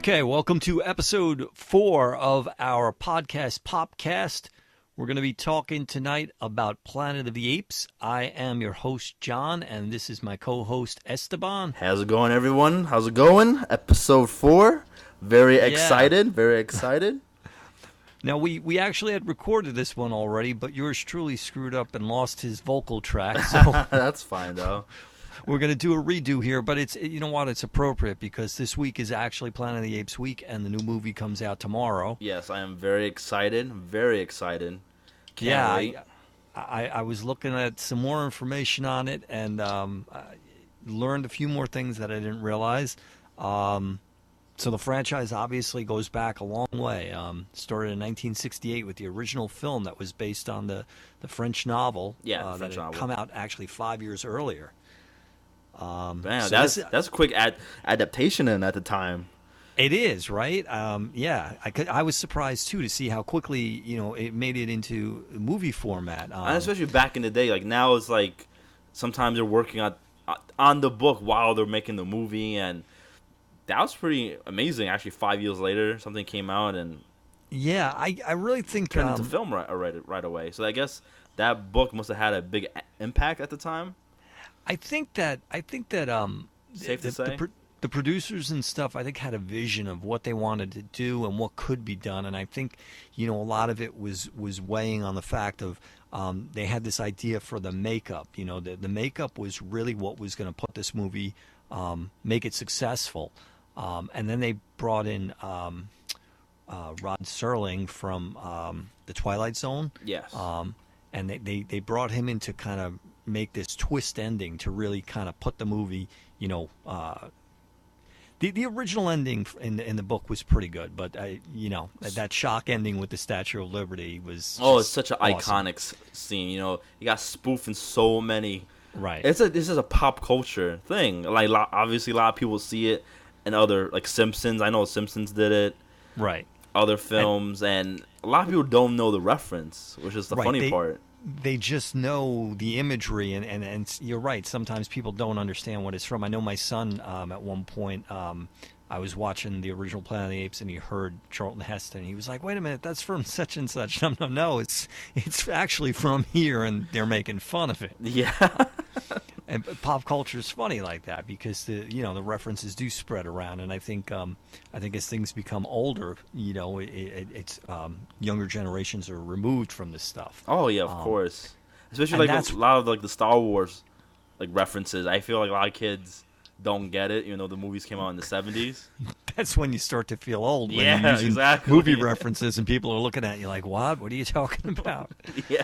Okay, welcome to episode 4 of our podcast, Popcast. We're going to be talking tonight about Planet of the Apes. I am your host, John, and this is my co-host, Esteban. How's it going, everyone? How's it going? Episode 4. Very excited, very excited. Now, we actually had recorded this one already, but yours truly screwed up and lost his vocal track, so That's fine, though. we're going to do a redo here, but it's, you know what, it's appropriate because this week is actually Planet of the Apes week, and the new movie comes out tomorrow. Yes, I am very excited, very excited. Can't wait. I was looking at some more information on it and I learned a few more things that I didn't realize. So the franchise obviously goes back a long way. Started in 1968 with the original film that was based on the French novel. Yeah, that had come out actually 5 years earlier. Man, so that's a quick adaptation at the time. It is, right? Yeah, I was surprised too to see how quickly it made it into movie format. And especially back in the day, like now it's like sometimes they're working on the book while they're making the movie, and that was pretty amazing. Actually, 5 years later, something came out and yeah, I really think turned into film right away. So I guess that book must have had a big impact at the time. I think that Safe to say. The producers and stuff, I think, had a vision of what they wanted to do and what could be done, and I think a lot of it was weighing on the fact of they had this idea for the makeup. The makeup was really what was going to put this movie, make it successful, and then they brought in Rod Serling from the Twilight Zone. Yes. And they brought him in to kind of make this twist ending to really kind of put the movie, the original ending in the book was pretty good, but that shock ending with the Statue of Liberty was it's such an awesome. iconic scene. You got spoofed in so many. Right. This is a pop culture thing. Like obviously, a lot of people see it in other like Simpsons. I know Simpsons did it. Right. Other films, and a lot of people don't know the reference, which is the funny part. They just know the imagery, and you're right. Sometimes people don't understand what it's from. I know my son, at one point, I was watching the original Planet of the Apes, and he heard Charlton Heston. He was like, "Wait a minute, that's from such and such." No, it's actually from here, and they're making fun of it. Yeah. And pop culture is funny like that because the references do spread around, and I think as things become older, it's younger generations are removed from this stuff. Oh yeah, of course. Especially like a lot of like the Star Wars like references. I feel like a lot of kids don't get it, even though the movies came out in the 70s. That's when you start to feel old. When yeah, you're using exactly. Movie references, and people are looking at you like, "What? What are you talking about?" Yeah.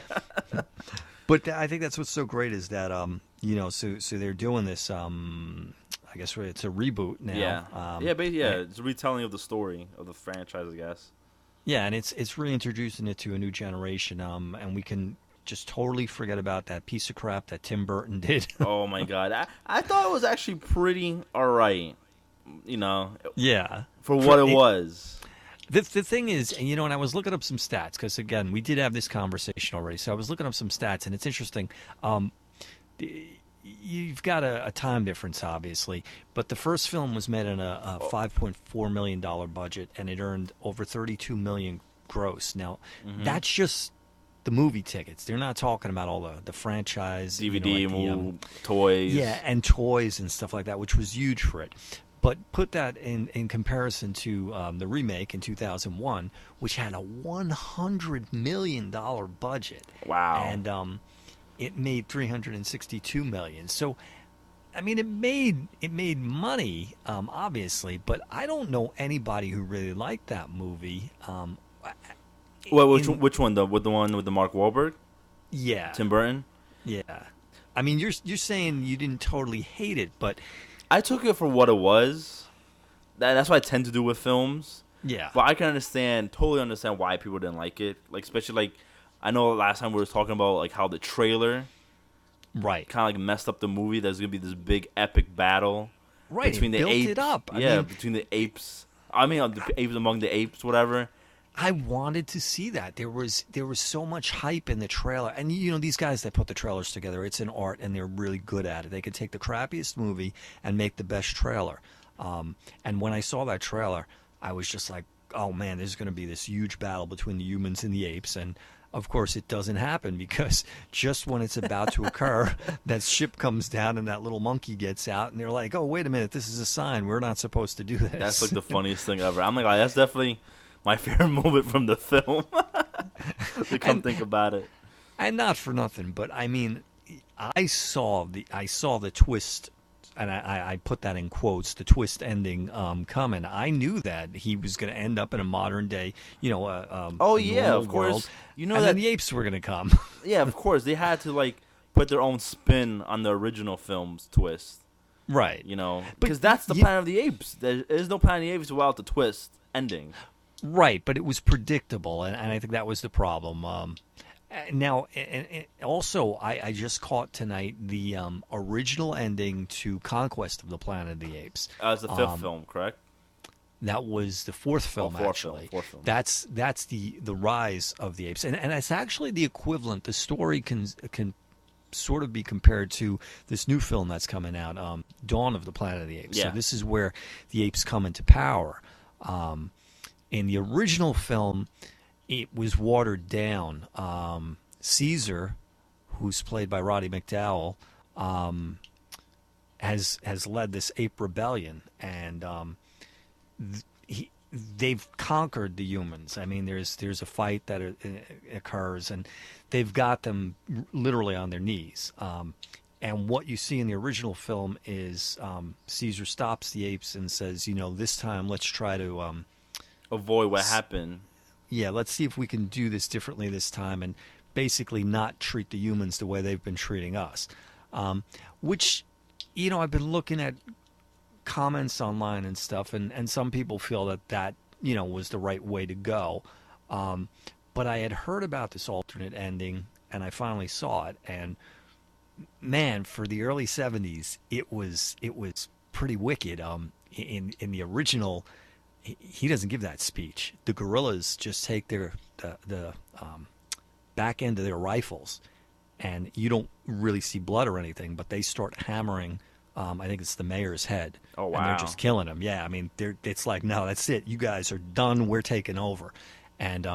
But I think that's what's so great is that so they're doing this. I guess it's a reboot now. Yeah. It's a retelling of the story of the franchise, I guess. Yeah, and it's reintroducing it to a new generation. And we can just totally forget about that piece of crap that Tim Burton did. Oh my God, I thought it was actually pretty alright. Yeah, for what it was. The thing is, and I was looking up some stats because again, we did have this conversation already. So I was looking up some stats, and it's interesting. You've got a time difference, obviously, but the first film was made on a $5.4 million budget, and it earned over $32 million gross. Now, that's just the movie tickets. They're not talking about all the franchise, DVD, toys. Yeah, and toys and stuff like that, which was huge for it. But put that in comparison to the remake in 2001, which had a $100 million budget. Wow. And it made $362 million. So, I mean, it made money, obviously, but I don't know anybody who really liked that movie. Which one? The one with the Mark Wahlberg? Yeah. Tim Burton? Yeah. I mean, you're saying you didn't totally hate it, but I took it for what it was. That's what I tend to do with films. Yeah. But I can totally understand why people didn't like it. Like, especially like, I know last time we were talking about like how the trailer, right, kind of like messed up the movie. There's gonna be this big epic battle, right? Between the built apes. It up. Between the apes. The apes among the apes, whatever. I wanted to see that. There was so much hype in the trailer. And, these guys that put the trailers together, it's an art, and they're really good at it. They could take the crappiest movie and make the best trailer. And when I saw that trailer, I was just like, oh man, there's going to be this huge battle between the humans and the apes. And of course, it doesn't happen because just when it's about to occur, that ship comes down and that little monkey gets out, and they're like, "Oh, wait a minute, this is a sign. We're not supposed to do this." That's like the funniest thing ever. I'm like, oh, that's definitely my favorite moment from the film. To come think about it. And not for nothing, but I mean, I saw the twist, and I put that in quotes, the twist ending coming. I knew that he was going to end up in a modern day, Oh yeah, of world, course. You know and that then the apes were going to come. Yeah, of course. They had to like put their own spin on the original film's twist. Right. Because that's the Planet of the Apes. There is no Planet of the Apes without the twist ending. Right, but it was predictable, and I think that was the problem. Now, and also, I just caught tonight the original ending to Conquest of the Planet of the Apes. It's the fifth film, correct? That was the fourth film, actually. Fourth film. That's the rise of the apes, and it's actually the equivalent. The story can sort of be compared to this new film that's coming out, Dawn of the Planet of the Apes. Yeah. So this is where the apes come into power. In the original film, it was watered down. Caesar, who's played by Roddy McDowall, has led this ape rebellion, and they've conquered the humans. I mean, there's a fight that occurs, and they've got them literally on their knees. And what you see in the original film is Caesar stops the apes and says, this time let's try to avoid what happened. Yeah, let's see if we can do this differently this time, and basically not treat the humans the way they've been treating us. Which, I've been looking at comments online and stuff, and some people feel that was the right way to go. But I had heard about this alternate ending, and I finally saw it, and man, for the early 70s, it was pretty wicked. In the original, he doesn't give that speech. The gorillas just take the back end of their rifles, and you don't really see blood or anything, but they start hammering. I think it's the mayor's head. Oh, wow. And they're just killing him. Yeah, I mean, it's like, no, that's it. You guys are done. We're taking over. And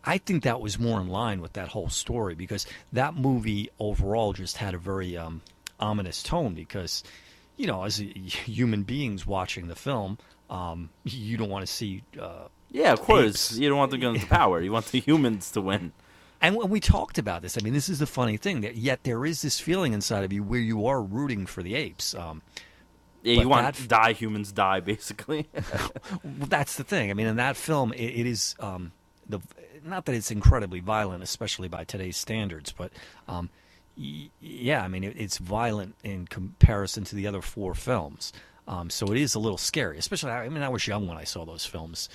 I think that was more in line with that whole story, because that movie overall just had a very ominous tone, because, as human beings watching the film, you don't want to see yeah, of course. apes. You don't want them going to power. You want the humans to win. And when we talked about this, I mean, this is the funny thing, that yet there is this feeling inside of you where you are rooting for the apes. Yeah, you want humans die, basically. Well, that's the thing. I mean, in that film, it is not that it's incredibly violent, especially by today's standards, but yeah, I mean, it's violent in comparison to the other four films. So it is a little scary, especially. I mean, I was young when I saw those films,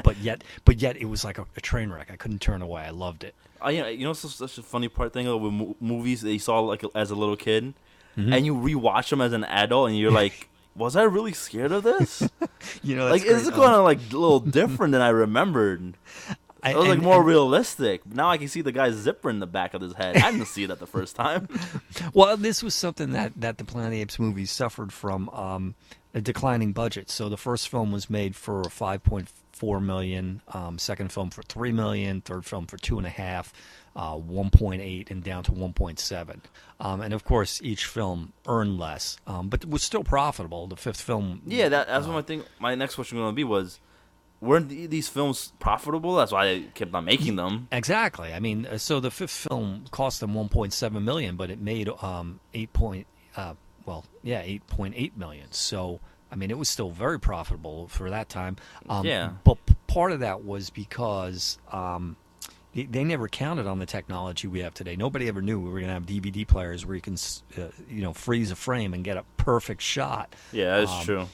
but yet it was like a train wreck. I couldn't turn away. I loved it. Such a funny part thing with movies that you saw like as a little kid, and you rewatch them as an adult, and you're like, was I really scared of this? Like, it's going to like a little different than I remembered. It was like more realistic. Now I can see the guy's zipper in the back of his head. I didn't see that the first time. Well, this was something that the Planet of the Apes movies suffered from, a declining budget. So the first film was made for $5.4 million, second film for $3 million, third film for $2.5 million, 1.8, and down to 1.7. And of course, each film earned less, but was still profitable. The fifth film. Yeah, that's what I think. My next question was going to be was, weren't these films profitable? That's why they kept on making them. Exactly. I mean, so the fifth film cost them $1.7 million, but it made $8.8 million. So I mean, it was still very profitable for that time. Yeah. But part of that was because they never counted on the technology we have today. Nobody ever knew we were going to have DVD players where you can, freeze a frame and get a perfect shot. Yeah, that's true.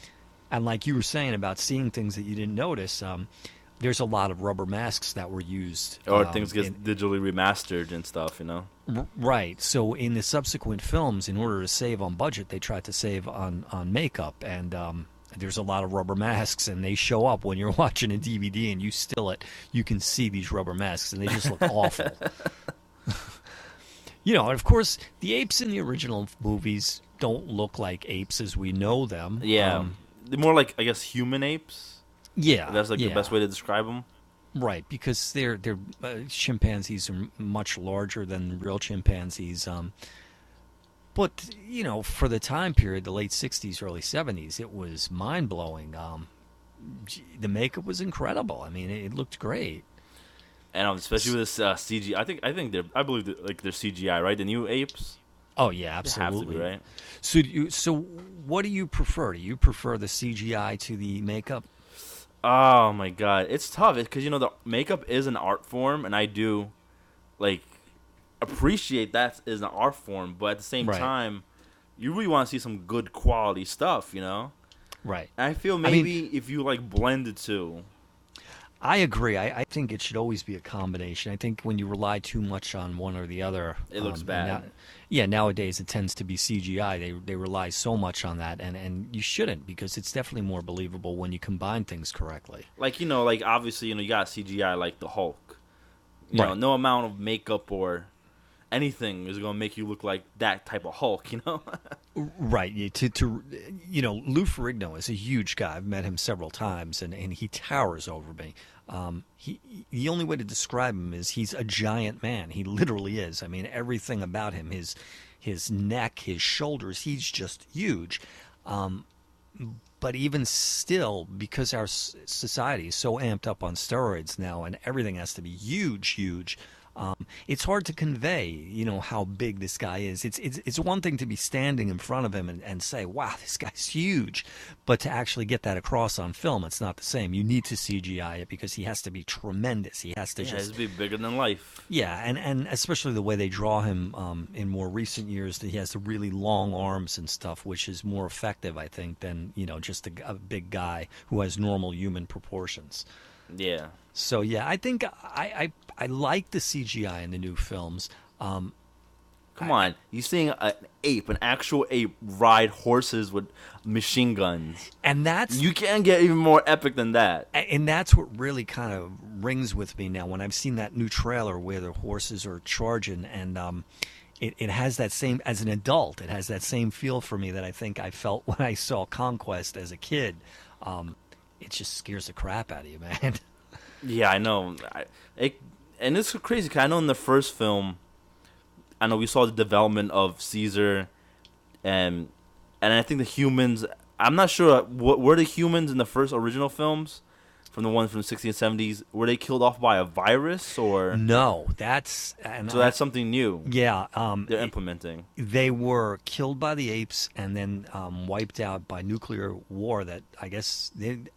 And like you were saying about seeing things that you didn't notice, there's a lot of rubber masks that were used. Or things get digitally remastered and stuff, Right. So in the subsequent films, in order to save on budget, they tried to save on makeup. And there's a lot of rubber masks, and they show up when you're watching a DVD and you still it. You can see these rubber masks, and they just look awful. And of course, the apes in the original movies don't look like apes as we know them. Yeah. They're more like, I guess, human apes. Yeah, That's like yeah. the best way to describe them. Right, because they're chimpanzees are much larger than real chimpanzees. But for the time period, the late '60s, early '70s, it was mind blowing. The makeup was incredible. I mean, it looked great. And especially with this CG, I believe like they're CGI, right? The new apes. Oh yeah, They have to be, absolutely. right? So what do you prefer? Do you prefer the CGI to the makeup? Oh my god, it's tough because the makeup is an art form, and I do like appreciate that is an art form, but at the same Right, time, you really want to see some good quality stuff. right. And I feel I mean, maybe if you like blend the two, I agree. I think it should always be a combination. I think when you rely too much on one or the other, it looks bad. nowadays it tends to be CGI. They rely so much on that, and you shouldn't, because it's definitely more believable when you combine things correctly. Like like obviously you got CGI like the Hulk. Right. No amount of makeup or anything is gonna make you look like that type of Hulk. Right. Lou Ferrigno is a huge guy. I've met him several times, and he towers over me. The only way to describe him is he's a giant man. He literally is. I mean, everything about him, his neck, his shoulders, he's just huge. But even still, because our society is so amped up on steroids now, and everything has to be huge, huge, it's hard to convey, how big this guy is. It's one thing to be standing in front of him and say, "Wow, this guy's huge," but to actually get that across on film, it's not the same. You need to CGI it because he has to be tremendous. He has to Yeah, just it's be bigger than life. yeah, and especially the way they draw him in more recent years, that he has the really long arms and stuff, which is more effective, I think, than just a big guy who has normal human proportions. Yeah. So yeah, I think I like the CGI in the new films. Come on, you seeing an actual ape, ride horses with machine guns, And that's you can't get even more epic than that. and that's what really kind of rings with me now when I've seen that new trailer where the horses are charging, and it has that same, as an adult, it has that same feel for me that I think I felt when I saw Conquest as a kid. It just scares the crap out of you, man. Yeah, I know. And it's crazy because I know in the first film, I know we saw the development of Caesar, and I think the humans. I'm not sure what were the humans in the first original films, from the ones from the 60s and 70s. Were they killed off by a virus or? No, that's something new. Yeah, They're implementing. they were killed by the apes and then wiped out by nuclear war. That I guess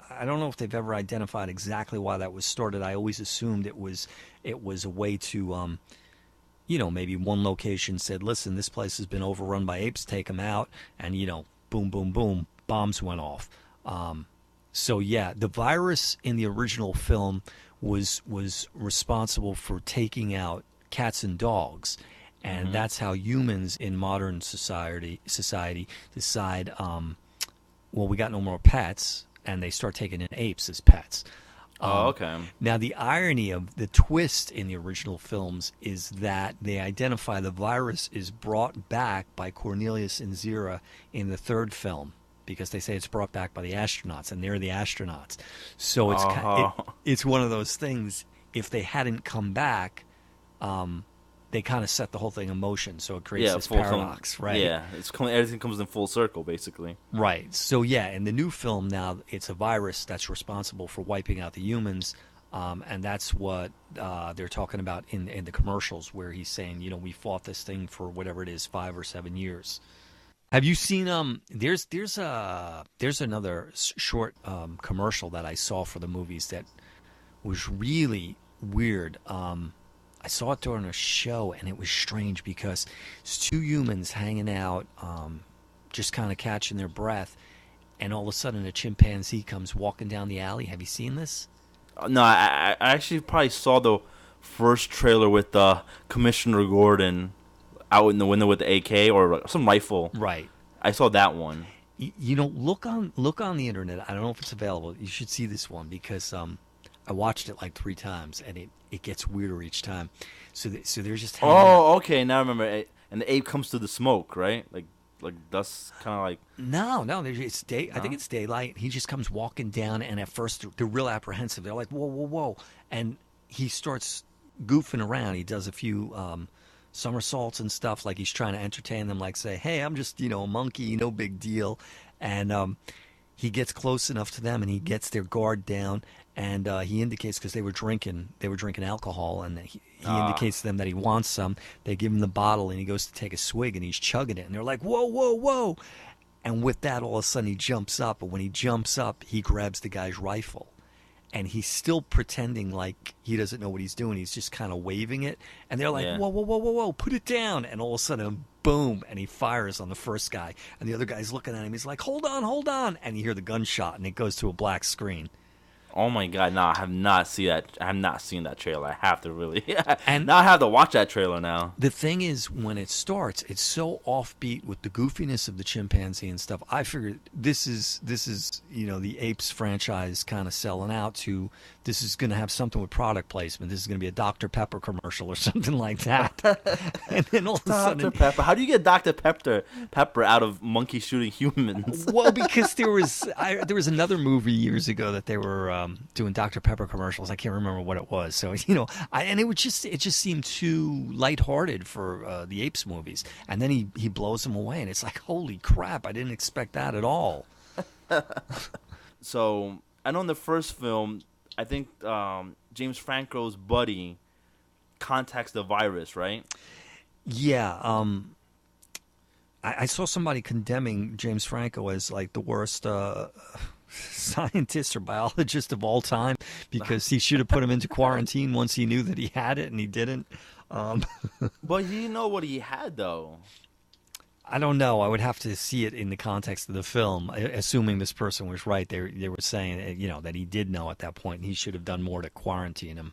I don't know if they've ever identified exactly why that was started. I always assumed it was a way to maybe one location said, listen, this place has been overrun by apes, take them out, and boom, boom, boom, bombs went off. So yeah, the virus in the original film was responsible for taking out cats and dogs, and that's how humans in modern society decide, well, we got no more pets, and they start taking in apes as pets. Okay. Now, the irony of the twist in the original films is that they identify the virus is brought back by Cornelius and Zira in the third film, because they say it's brought back by the astronauts, and they're the astronauts. So it's one of those things. If they hadn't come back, they kind of set the whole thing in motion. So it creates this paradox, right? Yeah, everything comes in full circle, basically. Right. So yeah, in the new film now, it's a virus that's responsible for wiping out the humans, and that's what they're talking about in the commercials, where he's saying, we fought this thing for whatever it is, 5 or 7 years. Have you seen there's another short commercial that I saw for the movies that was really weird. I saw it during a show, and it was strange because it's two humans hanging out, just kind of catching their breath, and all of a sudden a chimpanzee comes walking down the alley. Have you seen this? No, I actually probably saw the first trailer with Commissioner Gordon out in the window with the AK or some rifle. Right. I saw that one. Look on the internet. I don't know if it's available. You should see this one because I watched it like 3 times, and it gets weirder each time. So they're just hanging out. Okay, now I remember. And the ape comes to the smoke, right? Like like dusk, kind of like? No, it's day. No? I think it's daylight. He just comes walking down, and at first they're real apprehensive. They're like, whoa, whoa, whoa, and he starts goofing around. He does a few somersaults and stuff, like he's trying to entertain them, like say, hey, I'm just a monkey, no big deal, and he gets close enough to them, and he gets their guard down, and he indicates, because they were drinking alcohol, and he indicates to them that he wants some. They give him the bottle, and he goes to take a swig, and he's chugging it, and they're like, whoa, whoa, whoa, and with that, all of a sudden he jumps up, and when he jumps up, he grabs the guy's rifle, and he's still pretending like he doesn't know what he's doing. He's just kind of waving it, and they're like, whoa, whoa, whoa, whoa, whoa, put it down, and all of a sudden, boom, and he fires on the first guy, and the other guy's looking at him. He's like, hold on, and you hear the gunshot, and it goes to a black screen. Oh my god! No, I have not seen that. I have not seen that trailer. I have to really. And now I have to watch that trailer now. The thing is, when it starts, it's so offbeat with the goofiness of the chimpanzee and stuff. I figured this is the Apes franchise kind of selling out to. This is going to have something with product placement. This is going to be a Dr. Pepper commercial or something like that. And then all of a sudden, Dr. Pepper. How do you get Dr. Pepper out of monkey shooting humans? Well, because there was another movie years ago that they were doing Dr. Pepper commercials. I can't remember what it was. So it just seemed too lighthearted for the Apes movies. And then he blows them away, and it's like, holy crap! I didn't expect that at all. So I know in the first film, I think James Franco's buddy contacts the virus, right? Yeah. I saw somebody condemning James Franco as like the worst scientist or biologist of all time, because he should have put him into quarantine once he knew that he had it, and he didn't. But he didn't know what he had, though. I don't know. I would have to see it in the context of the film. Assuming this person was right, they were saying that he did know at that point, and he should have done more to quarantine him.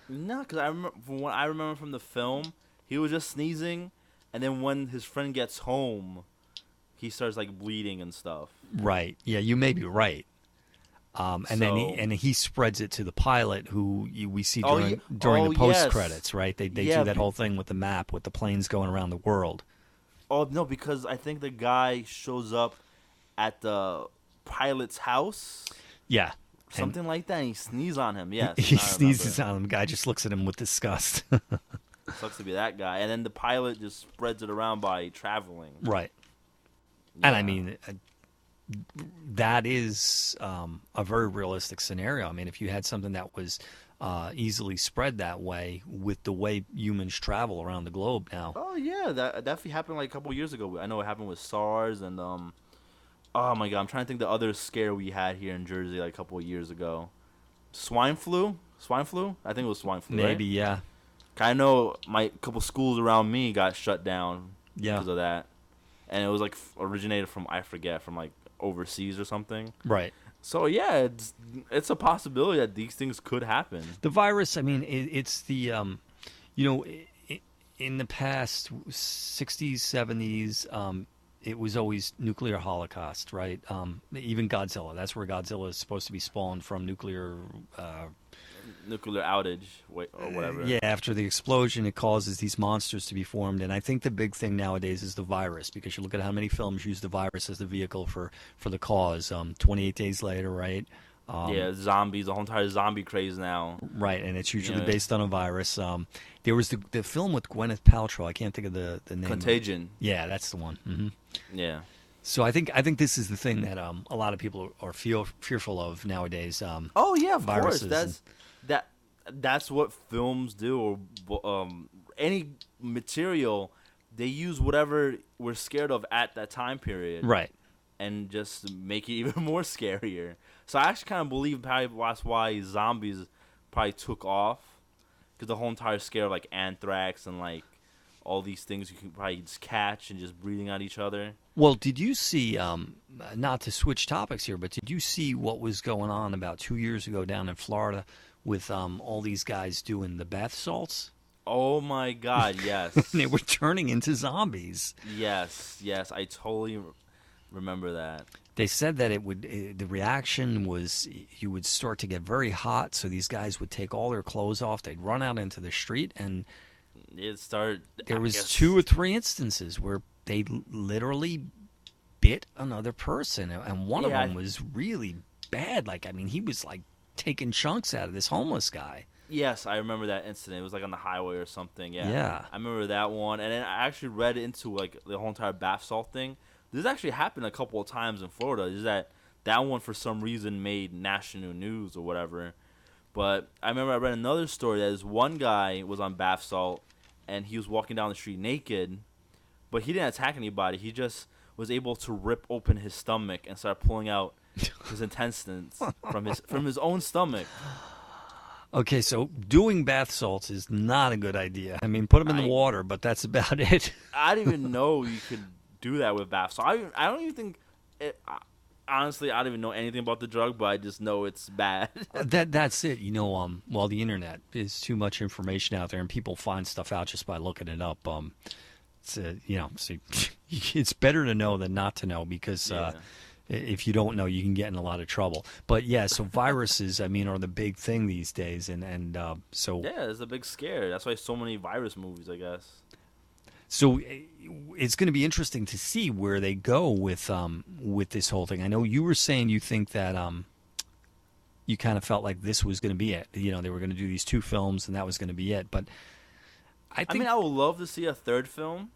No, because from what I remember from the film, he was just sneezing, and then when his friend gets home, he starts like bleeding and stuff. Right. Yeah, you may be right. Then he spreads it to the pilot, who we see during the post credits. Right. They do that whole thing with the map, with the planes going around the world. Oh, no, because I think the guy shows up at the pilot's house. Yeah. Something like that, and he sneezes on him, yes. He sneezes on him. The guy just looks at him with disgust. Sucks to be that guy. And then the pilot just spreads it around by traveling. Right. Yeah. And I mean, that is a very realistic scenario. I mean, if you had something that was easily spread that way, with the way humans travel around the globe now. Oh yeah, that definitely happened like a couple years ago. I know it happened with SARS and oh my god, I'm trying to think the other scare we had here in Jersey like a couple of years ago. Swine flu? I think it was swine flu. Maybe, right? Yeah. I know my couple schools around me got shut down because of that, and it was like originated from from like overseas or something. Right. So yeah, it's a possibility that these things could happen. The virus, I mean, it's the in the past 60s, 70s, it was always nuclear holocaust, right? Even Godzilla, that's where Godzilla is supposed to be spawned from, nuclear outage or whatever. Yeah, after the explosion, it causes these monsters to be formed. And I think the big thing nowadays is the virus, because you look at how many films use the virus as the vehicle for the cause. 28 Days Later, right? Zombies, the whole entire zombie craze now. Right, and it's usually based on a virus. There was the film with Gwyneth Paltrow. I can't think of the name. Contagion. Yeah, that's the one. Mm-hmm. Yeah. So I think this is the thing that a lot of people are fearful of nowadays. Oh yeah, of course. That's what films do, or any material. They use whatever we're scared of at that time period, right, and just make it even more scarier. So I actually kind of believe probably that's why zombies probably took off, because the whole entire scare of like anthrax and like all these things you can probably just catch and just breathing on each other. Well, did you see, not to switch topics here, but did you see what was going on about 2 years ago down in Florida with all these guys doing the bath salts? Oh my God, yes. They were turning into zombies. Yes, I totally remember that. They said that the reaction was you would start to get very hot, so these guys would take all their clothes off, they'd run out into the street, and it started. There was 2 or 3 instances where they literally bit another person, and one of them was really bad. Like, I mean, he was like taking chunks out of this homeless guy. Yes, I remember that incident. It was like on the highway or something. Yeah. I remember that one. And then I actually read into like the whole entire bath salt thing. This actually happened a couple of times in Florida. Is that one for some reason made national news or whatever. But I remember I read another story that this one guy was on bath salt and he was walking down the street naked, but he didn't attack anybody. He just was able to rip open his stomach and start pulling out his intestines from his own stomach. Okay, so doing bath salts is not a good idea. I mean, put them in the water, but that's about it. I didn't even know you could do that with bath salts. I don't even think honestly, I don't even know anything about the drug, but I just know it's bad. That's it. You know, well, the internet is too much information out there, and people find stuff out just by looking it up. So it's better to know than not to know, because if you don't know, you can get in a lot of trouble. But yeah, so viruses, I mean, are the big thing these days, and so yeah, it's a big scare. That's why so many virus movies, I guess. So it's going to be interesting to see where they go with this whole thing. I know you were saying you think that you kind of felt like this was going to be it. You know, they were going to do these 2 films, and that was going to be it. But I mean, I would love to see a third film,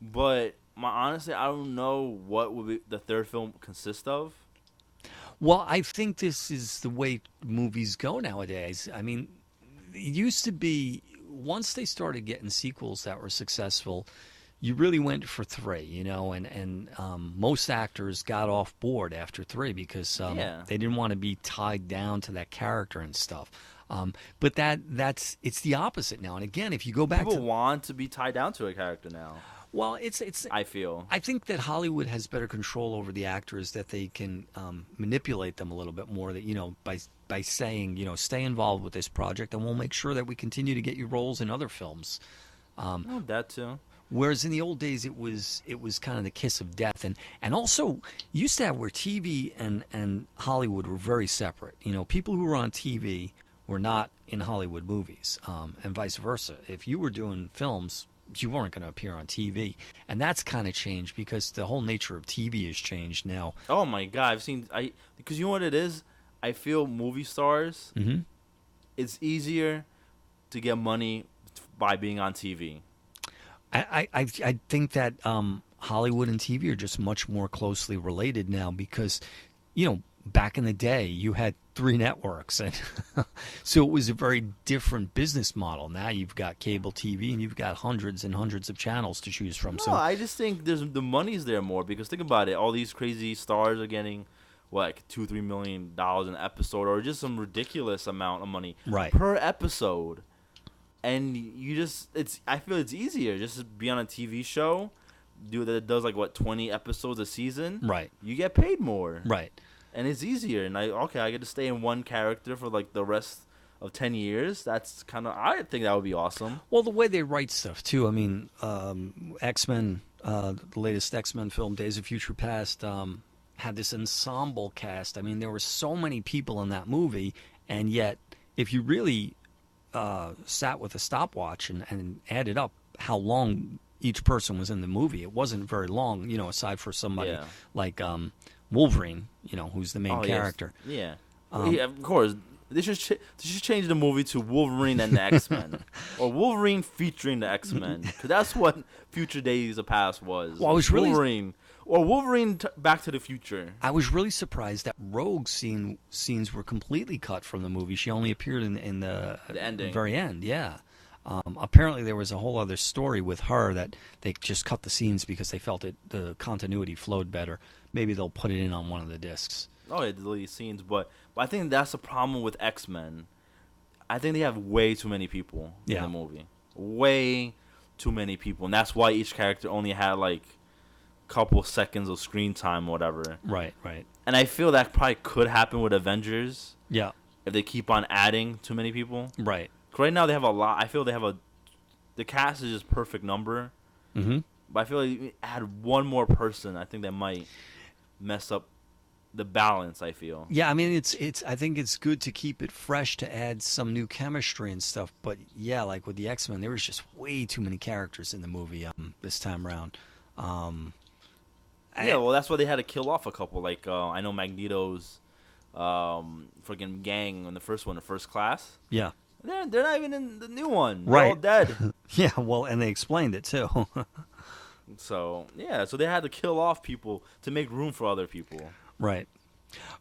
but honestly, I don't know what would the third film consist of. Well, I think this is the way movies go nowadays. I mean, it used to be, once they started getting sequels that were successful, you really went for 3, you know, and most actors got off board after 3 because they didn't want to be tied down to that character and stuff. But it's the opposite now. And again, if you go back, people want to be tied down to a character now. Well, I think that Hollywood has better control over the actors, that they can manipulate them a little bit more. That, you know, by saying, you know, stay involved with this project, and we'll make sure that we continue to get you roles in other films. That too. Whereas in the old days, it was kind of the kiss of death, and also used to have where TV and Hollywood were very separate. You know, people who were on TV were not in Hollywood movies, and vice versa. If you were doing films, you weren't going to appear on TV, and that's kind of changed because the whole nature of TV has changed now. Oh my God, because you know what it is. I feel movie stars. Mm-hmm. It's easier to get money by being on TV. I think that Hollywood and TV are just much more closely related now because, you know, back in the day you had 3 networks, and so it was a very different business model. Now you've got cable TV and you've got hundreds and hundreds of channels to choose from. No, I just think the money's there more, because think about it. All these crazy stars are getting like $2-3 million an episode, or just some ridiculous amount of money per episode. And I feel it's easier just to be on a TV show, that does like 20 episodes a season. Right. You get paid more. Right. And it's easier, and I get to stay in one character for like the rest of 10 years. That's I think that would be awesome. Well, the way they write stuff too. I mean, X-Men, the latest X-Men film, Days of Future Past, had this ensemble cast. I mean, there were so many people in that movie, and yet if you really sat with a stopwatch and added up how long each person was in the movie, it wasn't very long, you know, aside for somebody like Wolverine, you know, who's the main character. Yes. Yeah. Of course. They should change the movie to Wolverine and the X-Men. Or Wolverine featuring the X-Men. Because that's what Future Days of Past was. Well, I was really... Wolverine. Or Wolverine Back to the Future. I was really surprised that Rogue's scenes were completely cut from the movie. She only appeared in the ending. Very end, yeah. Apparently there was a whole other story with her that they just cut the scenes because they felt the continuity flowed better. Maybe they'll put it in on one of the discs. Oh, yeah, delete scenes, but I think that's the problem with X-Men. I think they have way too many people in the movie. Way too many people, and that's why each character only had like a couple seconds of screen time, or whatever. Right, right. And I feel that probably could happen with Avengers. Yeah. If they keep on adding too many people. Right. Right now they have a lot. I feel they have the cast is just perfect number. Mm-hmm. But I feel like if you add one more person, I think that might mess up the balance. I feel. Yeah, I mean I think it's good to keep it fresh, to add some new chemistry and stuff. But yeah, like with the X-Men, there was just way too many characters in the movie this time around. Yeah, well, that's why they had to kill off a couple. Like, I know Magneto's freaking gang in the first one, the First Class. Yeah. They're not even in the new one. They're Right. all dead. Yeah, well, and they explained it, too. So, yeah, so they had to kill off people to make room for other people. Right.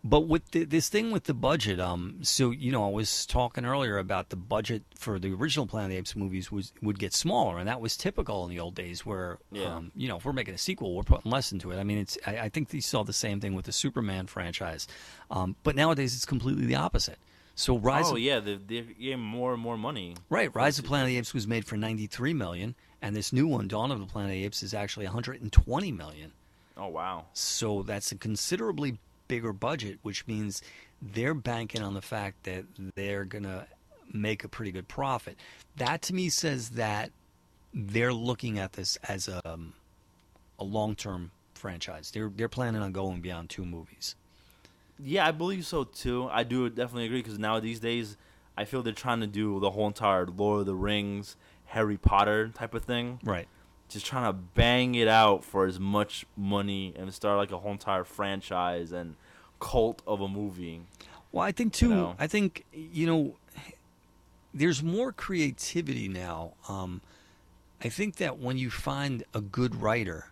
But with this thing with the budget, so I was talking earlier about the budget for the original Planet of the Apes movies would get smaller, and that was typical in the old days. Where, if we're making a sequel, we're putting less into it. I mean, I think you saw the same thing with the Superman franchise, but nowadays it's completely the opposite. So they're getting more and more money. Right, Rise of Planet of the Apes was made for $93 million, and this new one, Dawn of the Planet of the Apes, is actually $120 million. Oh wow! So that's a considerably bigger budget, which means they're banking on the fact that they're going to make a pretty good profit. That to me says that they're looking at this as a long-term franchise. They're planning on going beyond 2 movies. Yeah, I believe so too. I do definitely agree because now these days I feel they're trying to do the whole entire Lord of the Rings, Harry Potter type of thing. Right. Just trying to bang it out for as much money and start like a whole entire franchise and cult of a movie. Well, I think too. I think there's more creativity now. I think that when you find a good writer,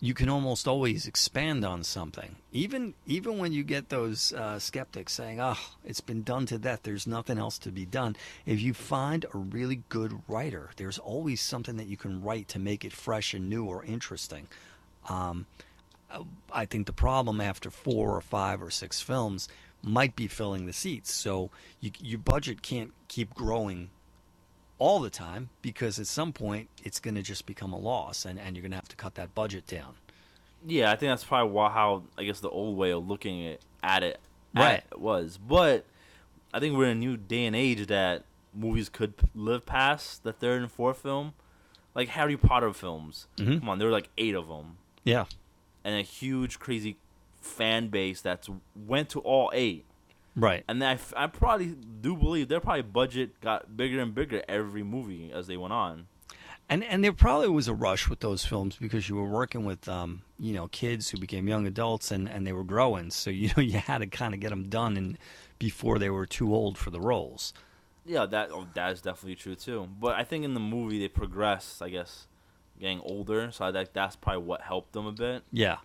you can almost always expand on something. Even when you get those skeptics saying, "Oh, it's been done to death. There's nothing else to be done." If you find a really good writer, there's always something that you can write to make it fresh and new or interesting. I think the problem after 4 or 5 or 6 films might be filling the seats. So your budget can't keep growing all the time because at some point it's going to just become a loss and you're going to have to cut that budget down. Yeah, I think that's probably how I guess the old way of looking at it was. But I think we're in a new day and age that movies could live past the 3rd and 4th film. Like Harry Potter films. Mm-hmm. Come on, there were like 8 of them. Yeah. And a huge, crazy fan base that went to all 8. Right. And I probably do believe their probably budget got bigger and bigger every movie as they went on. And there probably was a rush with those films because you were working with kids who became young adults and they were growing, so you had to kind of get them done before they were too old for the roles. Yeah, that is definitely true too. But I think in the movie they progressed, I guess, getting older, so I think that's probably what helped them a bit. Yeah.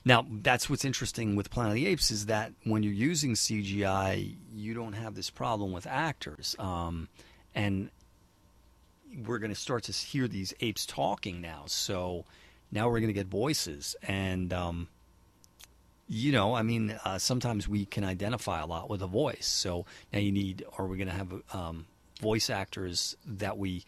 Now, that's what's interesting with Planet of the Apes is that when you're using CGI, you don't have this problem with actors. And we're going to start to hear these apes talking now. So now we're going to get voices. And, sometimes we can identify a lot with a voice. So now we're going to have voice actors that we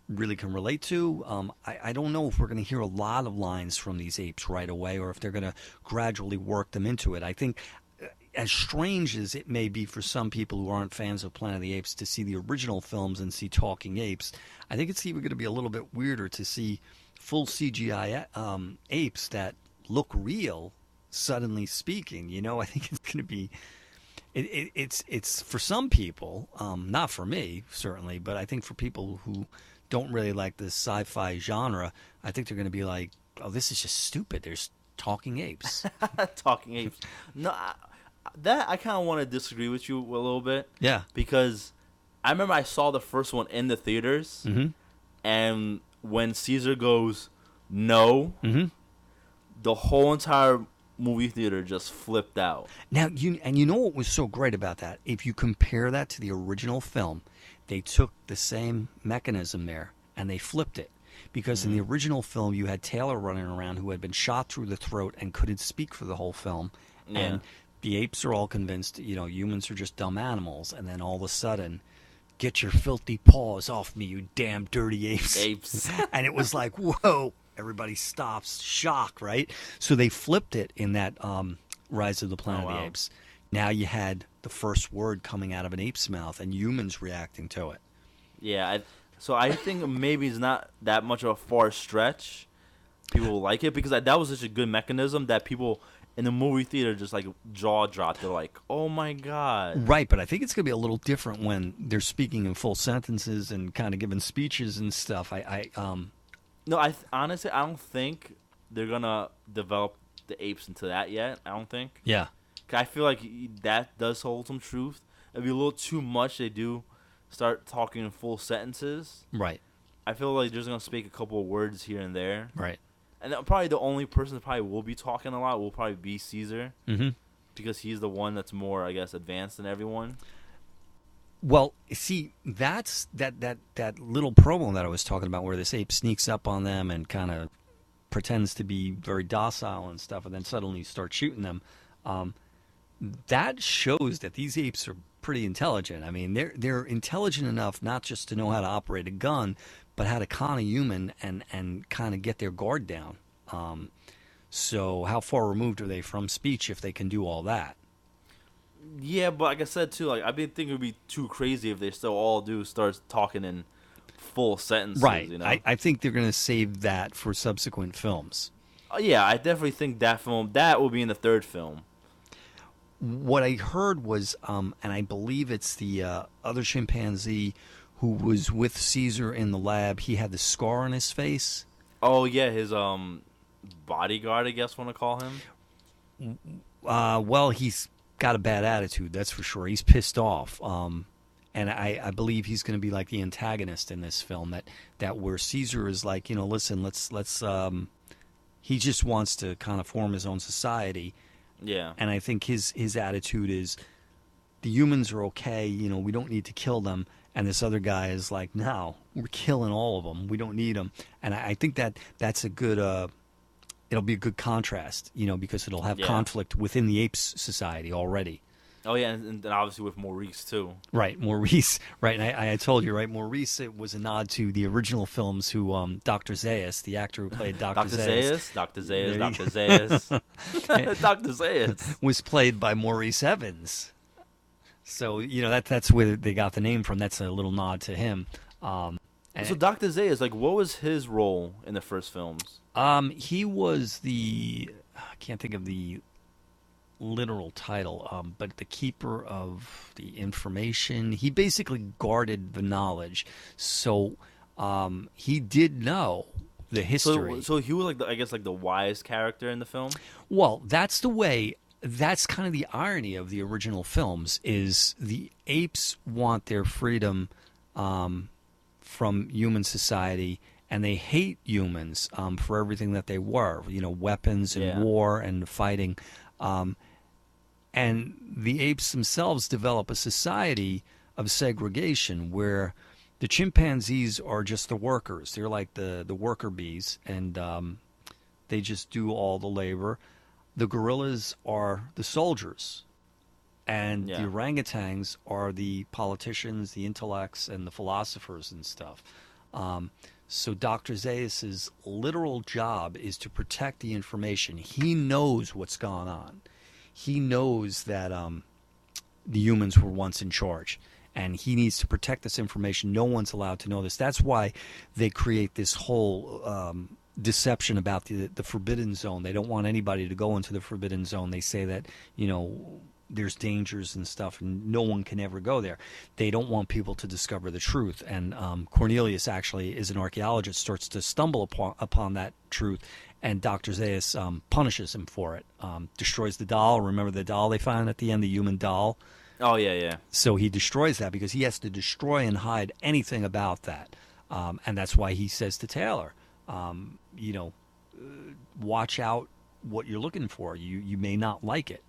really can relate to. I don't know if we're going to hear a lot of lines from these apes right away or if they're going to gradually work them into it. I think as strange as it may be for some people who aren't fans of Planet of the Apes to see the original films and see talking apes, I think it's even going to be a little bit weirder to see full CGI apes that look real suddenly speaking. I think it's going to be it's for some people, not for me certainly, but I think for people who don't really like this sci-fi genre, I think they're going to be like, "Oh, this is just stupid. There's talking apes." Talking apes. No, that I kind of want to disagree with you a little bit. Yeah. Because I remember I saw the first one in the theaters, mm-hmm. and when Caesar goes, "No," mm-hmm. the whole entire movie theater just flipped out. Now, you know what was so great about that? If you compare that to the original film, they took the same mechanism there and they flipped it. Because in the original film, you had Taylor running around who had been shot through the throat and couldn't speak for the whole film. Yeah. And the apes are all convinced, humans are just dumb animals. And then all of a sudden, "Get your filthy paws off me, you damn dirty apes." And it was like, whoa, everybody stops, shock, right? So they flipped it in that Rise of the Planet of the Apes. Now you had the first word coming out of an ape's mouth and humans reacting to it. Yeah, so I think maybe it's not that much of a far stretch. People will like it because that was such a good mechanism that people in the movie theater just like jaw dropped. They're like, "Oh my god!" Right, but I think it's going to be a little different when they're speaking in full sentences and kind of giving speeches and stuff. No, honestly, I don't think they're gonna develop the apes into that yet. I don't think. Yeah. 'Cause I feel like that does hold some truth. It'd be a little too much. They do start talking in full sentences. Right. I feel like they're just gonna speak a couple of words here and there. Right. And probably the only person that probably will be talking a lot will probably be Caesar. Mm-hmm. Because he's the one that's more, I guess, advanced than everyone. Well, see, that's that little promo that I was talking about, where this ape sneaks up on them and kind of pretends to be very docile and stuff, and then suddenly starts shooting them. That shows that these apes are pretty intelligent. I mean, they're intelligent enough not just to know how to operate a gun, but how to con a human and kind of get their guard down. So how far removed are they from speech if they can do all that? Yeah, but like I said too, like I've been thinking it would be too crazy if they still all do start talking in full sentences. Right. You know? I think they're going to save that for subsequent films. Yeah, I definitely think that will be in the third film. What I heard was, and I believe it's the other chimpanzee who was with Caesar in the lab. He had the scar on his face. Oh yeah, his bodyguard, I guess, want to call him. Well, he's got a bad attitude, that's for sure. He's pissed off. And I believe he's going to be like the antagonist in this film. That where Caesar is like, listen, let's. He just wants to kind of form his own society. Yeah. And I think his attitude is, the humans are okay. We don't need to kill them. And this other guy is like, no, we're killing all of them. We don't need them. And I think that's a good. It'll be a good contrast, because it'll have conflict within the apes society already. Oh yeah, and obviously with Maurice too. Right, Maurice. Right, and I told you, right, Maurice. It was a nod to the original films. Who Dr. Zaius, the actor who played Dr. Zaius. Dr. Zaius, Dr. Zaius was played by Maurice Evans. So that's where they got the name from. That's a little nod to him. So Dr. Zaius, like, what was his role in the first films? He was I can't think of the literal title, but the keeper of the information. He basically guarded the knowledge. So he did know the history. So he was like the wise character in the film? Well, that's the way. That's kind of the irony of the original films, is the apes want their freedom from human society, and they hate humans for everything that they were, weapons and war and fighting. And the apes themselves develop a society of segregation where the chimpanzees are just the workers. They're like the worker bees, and they just do all the labor. The gorillas are the soldiers, and the orangutans are the politicians, the intellects, and the philosophers and stuff. So Dr. Zaius' literal job is to protect the information. He knows what's gone on. He knows that the humans were once in charge, and he needs to protect this information. No one's allowed to know this. That's why they create this whole deception about the forbidden zone. They don't want anybody to go into the forbidden zone. They say that, there's dangers and stuff, and no one can ever go there. They don't want people to discover the truth. And Cornelius actually is an archaeologist, starts to stumble upon that truth, and Dr. Zaius punishes him for it. Destroys the doll. Remember the doll they found at the end, the human doll? Oh, yeah. So he destroys that because he has to destroy and hide anything about that. And that's why he says to Taylor, watch out what you're looking for. You may not like it,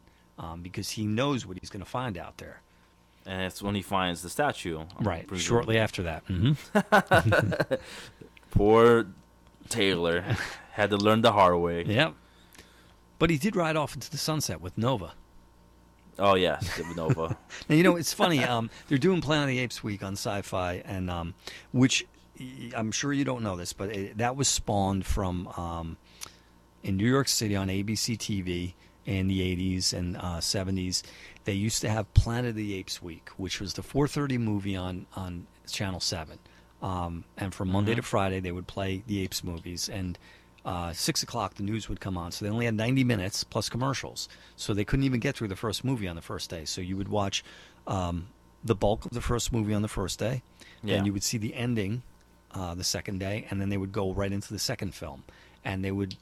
because he knows what he's going to find out there. And it's when he finds the statue. Right, shortly after that. Mm-hmm. Poor Taylor had to learn the hard way. Yep. But he did ride off into the sunset with Nova. Oh, yes, with Nova. Now, it's funny. They're doing Planet of the Apes week on Sci-Fi, and which I'm sure you don't know this, but that was spawned from in New York City on ABC TV in the 80s and 70s. They used to have Planet of the Apes week, which was the 4:30 movie on Channel 7. And from Monday to Friday, they would play the Apes movies. And 6 o'clock, the news would come on. So they only had 90 minutes plus commercials. So they couldn't even get through the first movie on the first day. So you would watch the bulk of the first movie on the first day. Yeah. And you would see the ending the second day, and then they would go right into the second film, and they would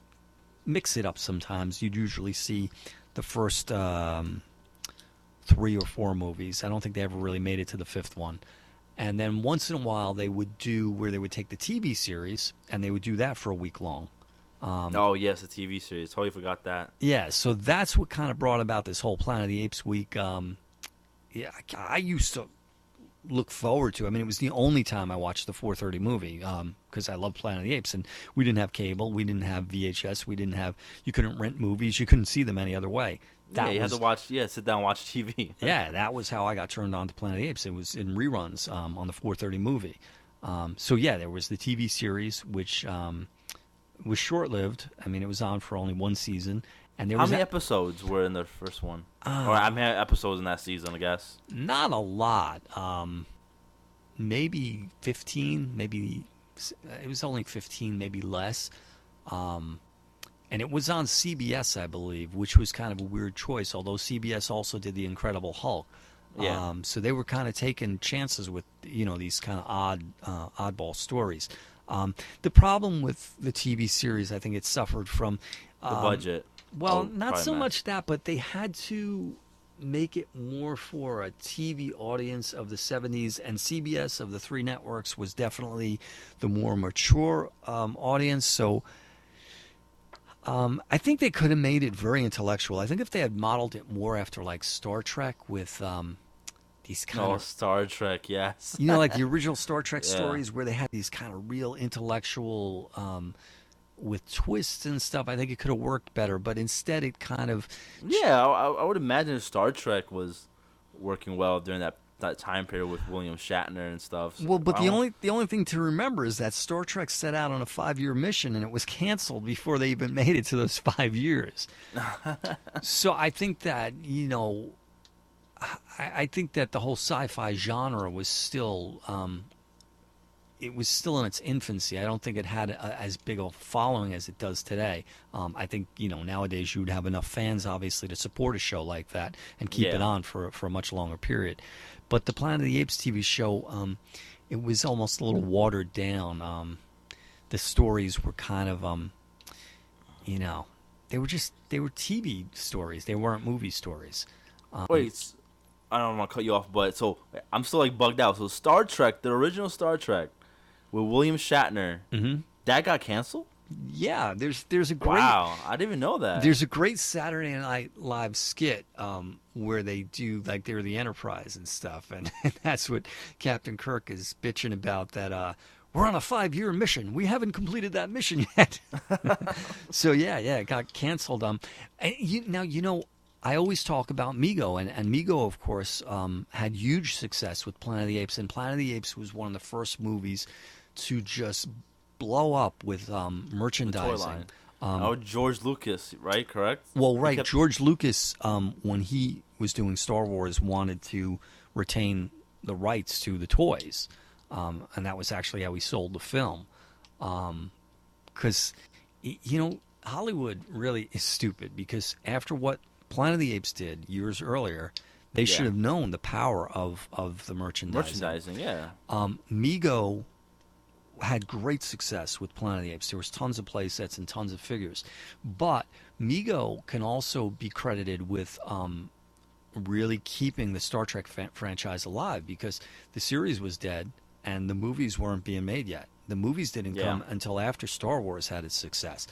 mix it up sometimes. You'd usually see the first 3 or 4 movies. I don't think they ever really made it to the 5th one. And then once in a while, they would do where they would take the TV series, and they would do that for a week long. Oh, yes, the TV series. Totally forgot that. Yeah, so that's what kind of brought about this whole Planet of the Apes week. Yeah, I used to look forward to. I mean, it was the only time I watched the 4:30 movie because I love Planet of the Apes, and we didn't have cable, we didn't have VHS, we didn't have. You couldn't rent movies, you couldn't see them any other way. You had to watch. Yeah, sit down and watch TV. Yeah, that was how I got turned on to Planet of the Apes. It was in reruns on the 4:30 movie. So yeah, there was the TV series, which was short-lived. I mean, it was on for only 1 season. And there How was many episodes were in the first one? Or how many episodes in that season, I guess? Not a lot. Maybe 15, maybe it was only 15, maybe less. And it was on CBS, I believe, which was kind of a weird choice, although CBS also did The Incredible Hulk. Yeah. So they were kind of taking chances with, these kind of oddball stories. The problem with the TV series, I think it suffered from The budget. Well, not so much that, but they had to make it more for a TV audience of the 70s, and CBS of the 3 networks was definitely the more mature audience. So I think they could have made it very intellectual. I think if they had modeled it more after like Star Trek with these kind of Star Trek, yes. like the original Star Trek stories where they had these kind of real intellectual with twists and stuff, I think it could have worked better, but instead it kind of... Yeah, I would imagine Star Trek was working well during that time period with William Shatner and stuff. Well, but the only thing to remember is that Star Trek set out on a 5-year mission, and it was canceled before they even made it to those 5 years. So I think that, I think that the whole sci-fi genre was still... it was still in its infancy. I don't think it had as big a following as it does today. I think, nowadays you would have enough fans, obviously, to support a show like that and keep it on for a much longer period. But the Planet of the Apes TV show, it was almost a little watered down. The stories were kind of, they were TV stories. They weren't movie stories. Wait, I don't want to cut you off, but so I'm still like bugged out. So Star Trek, the original Star Trek, with William Shatner, that got canceled? Yeah, there's a great... Wow, I didn't even know that. There's a great Saturday Night Live skit where they do, like, they're the Enterprise and stuff, and that's what Captain Kirk is bitching about, that we're on a 5-year mission. We haven't completed that mission yet. So, yeah, it got canceled. I always talk about Mego, and Mego, of course, had huge success with Planet of the Apes, and Planet of the Apes was one of the first movies to just blow up with merchandising. George Lucas, right? Correct? Well, right. George Lucas, when he was doing Star Wars, wanted to retain the rights to the toys, and that was actually how he sold the film. Because, Hollywood really is stupid, because after what Planet of the Apes did years earlier, they should have known the power of the merchandising. Mego had great success with Planet of the Apes. There was tons of play sets and tons of figures. But Mego can also be credited with really keeping the Star Trek franchise alive, because the series was dead and the movies weren't being made yet. The movies didn't come until after Star Wars had its success.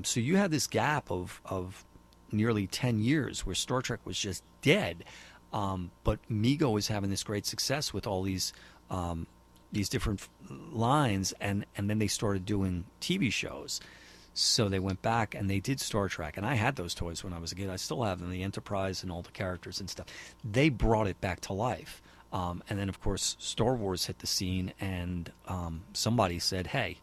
So you had this gap of nearly 10 years where Star Trek was just dead. But Mego is having this great success with all these different lines, and then they started doing TV shows. So they went back and they did Star Trek, and I had those toys when I was a kid. I still have them, the Enterprise and all the characters and stuff. They brought it back to life. And then, of course, Star Wars hit the scene, and somebody said, hey,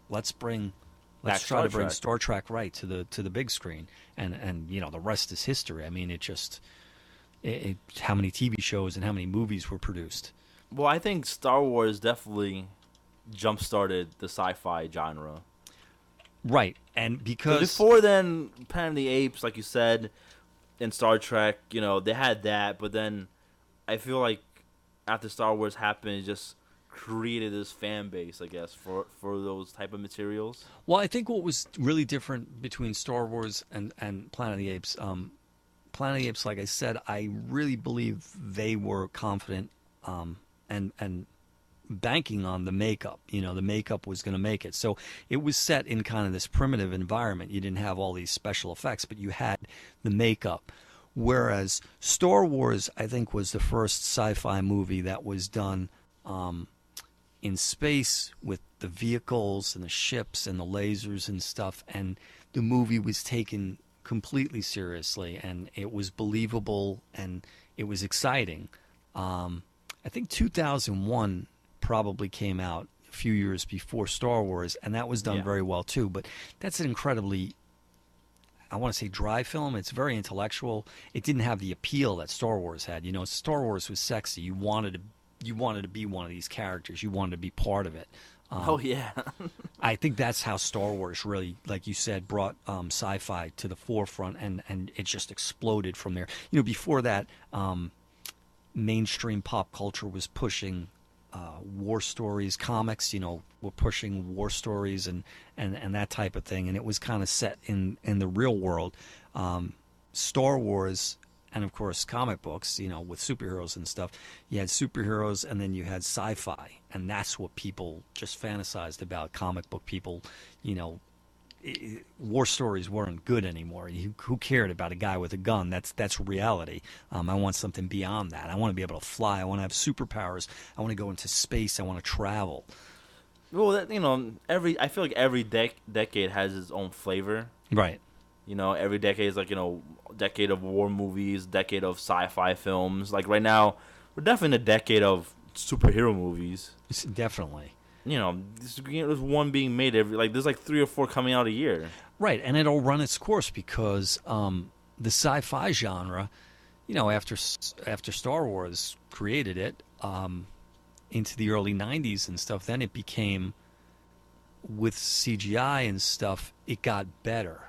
let's try to bring Star Trek right to the big screen. And the rest is history. I mean, how many TV shows and how many movies were produced. Well, I think Star Wars definitely jump-started the sci-fi genre. Right, and because... Before then, Planet of the Apes, like you said, and Star Trek, they had that, but then I feel like after Star Wars happened, it just created this fan base, I guess, for those type of materials. Well, I think what was really different between Star Wars and Planet of the Apes, Planet of the Apes, like I said, I really believe they were confident and banking on the makeup. You know, the makeup was going to make it. So it was set in kind of this primitive environment. You didn't have all these special effects, but you had the makeup. Whereas Star Wars, I think, was the first sci-fi movie that was done in space with the vehicles and the ships and the lasers and stuff. And the movie was taken completely seriously, and it was believable, and it was exciting. I think 2001 probably came out a few years before Star Wars, and that was done very well too. But that's an incredibly, I want to say, dry film. It's very intellectual. It didn't have the appeal that Star Wars had. You know, Star Wars was sexy. You wanted to be one of these characters. You wanted to be part of it. Oh yeah. I think that's how Star Wars really, like you said, brought sci-fi to the forefront, and it just exploded from there. You know, before that, mainstream pop culture was pushing war stories. Comics, you know, were pushing war stories and that type of thing, and it was kind of set in the real world. Star Wars, and of course comic books, you know, with superheroes and stuff, you had superheroes and then you had sci-fi, and that's what people just fantasized about. Comic book people, you know, war stories weren't good anymore. Who cared about a guy with a gun? That's reality. I want something beyond that. I want to be able to fly. I want to have superpowers. I want to go into space. I want to travel. Well, you know, I feel like every decade has its own flavor. Right. You know, every decade is like, you know, decade of war movies, decade of sci-fi films. Like right now, we're definitely in a decade of superhero movies. Definitely. You know, there's one being made there's like 3 or 4 coming out a year. Right, and it'll run its course because the sci-fi genre, you know, after Star Wars created it into the early 90s and stuff, then it became, with CGI and stuff, it got better.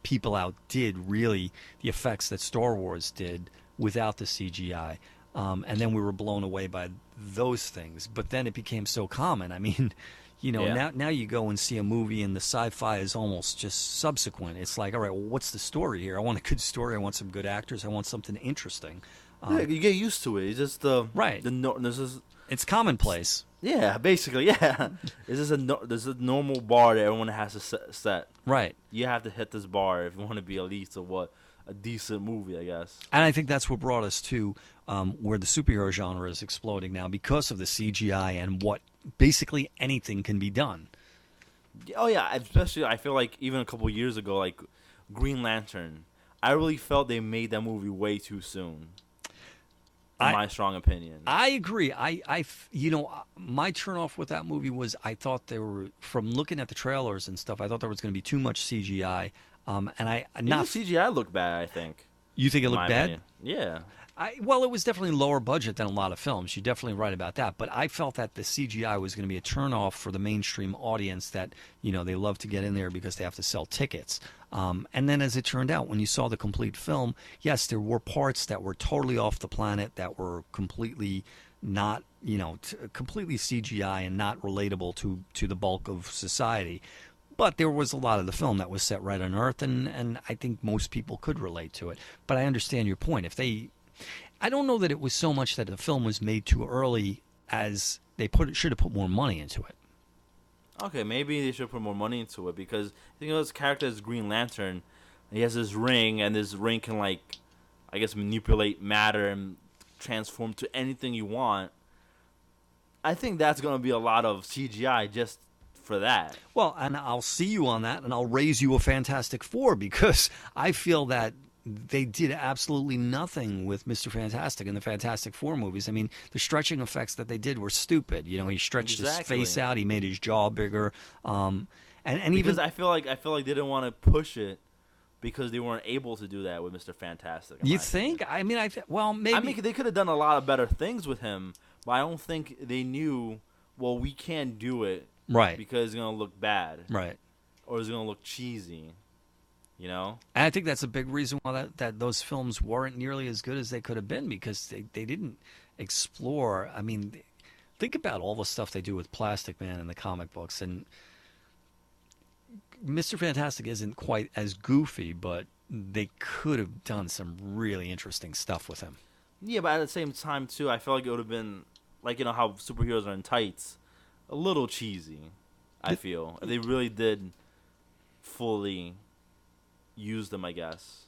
People outdid really the effects that Star Wars did without the CGI. And then we were blown away by those things. But then it became so common. I mean, you know, now you go and see a movie and the sci-fi is almost just subsequent. It's like, all right, well, what's the story here? I want a good story. I want some good actors. I want something interesting. You get used to it. It's just it's commonplace. Yeah, basically, yeah. There's a normal bar that everyone has to set. Right. You have to hit this bar if you want to be at least a decent movie, I guess. And I think that's what brought us to where the superhero genre is exploding now because of the CGI and what basically anything can be done. Oh, yeah. Especially, I feel like even a couple years ago, like Green Lantern, I really felt they made that movie way too soon. In my strong opinion. I agree. You know, my turnoff with that movie was I thought there were, from looking at the trailers and stuff, I thought there was going to be too much CGI. And CGI looked bad, I think. You think it looked bad? Opinion. Yeah. Well, it was definitely lower budget than a lot of films. You're definitely right about that. But I felt that the CGI was going to be a turnoff for the mainstream audience that, you know, they love to get in there because they have to sell tickets. And then as it turned out, when you saw the complete film, yes, there were parts that were totally off the planet, that were completely not, you know, completely CGI and not relatable to the bulk of society. But there was a lot of the film that was set right on Earth, and I think most people could relate to it. But I understand your point. I don't know that it was so much that the film was made too early as they should have put more money into it. Okay, maybe they should put more money into it because, you know, this character is Green Lantern. He has this ring, and this ring can, like, I guess, manipulate matter and transform to anything you want. I think that's going to be a lot of CGI just for that. Well, and I'll see you on that, and I'll raise you a Fantastic Four because I feel that they did absolutely nothing with Mr. Fantastic in the Fantastic Four movies. I mean, the stretching effects that they did were stupid. You know, he stretched his face out, he made his jaw bigger, and because even I feel like they didn't want to push it because they weren't able to do that with Mr. Fantastic. You think? I mean, maybe. I mean, they could have done a lot of better things with him, but I don't think they knew. Well, we can't do it, right? Because it's gonna look bad, right? Or it's gonna look cheesy. You know? And I think that's a big reason why that those films weren't nearly as good as they could have been because they didn't explore. I mean, think about all the stuff they do with Plastic Man in the comic books, and Mr. Fantastic isn't quite as goofy, but they could have done some really interesting stuff with him. Yeah, but at the same time, too, I feel like it would have been, like, you know, how superheroes are in tights, a little cheesy, I feel. If they really did fully use them, I guess.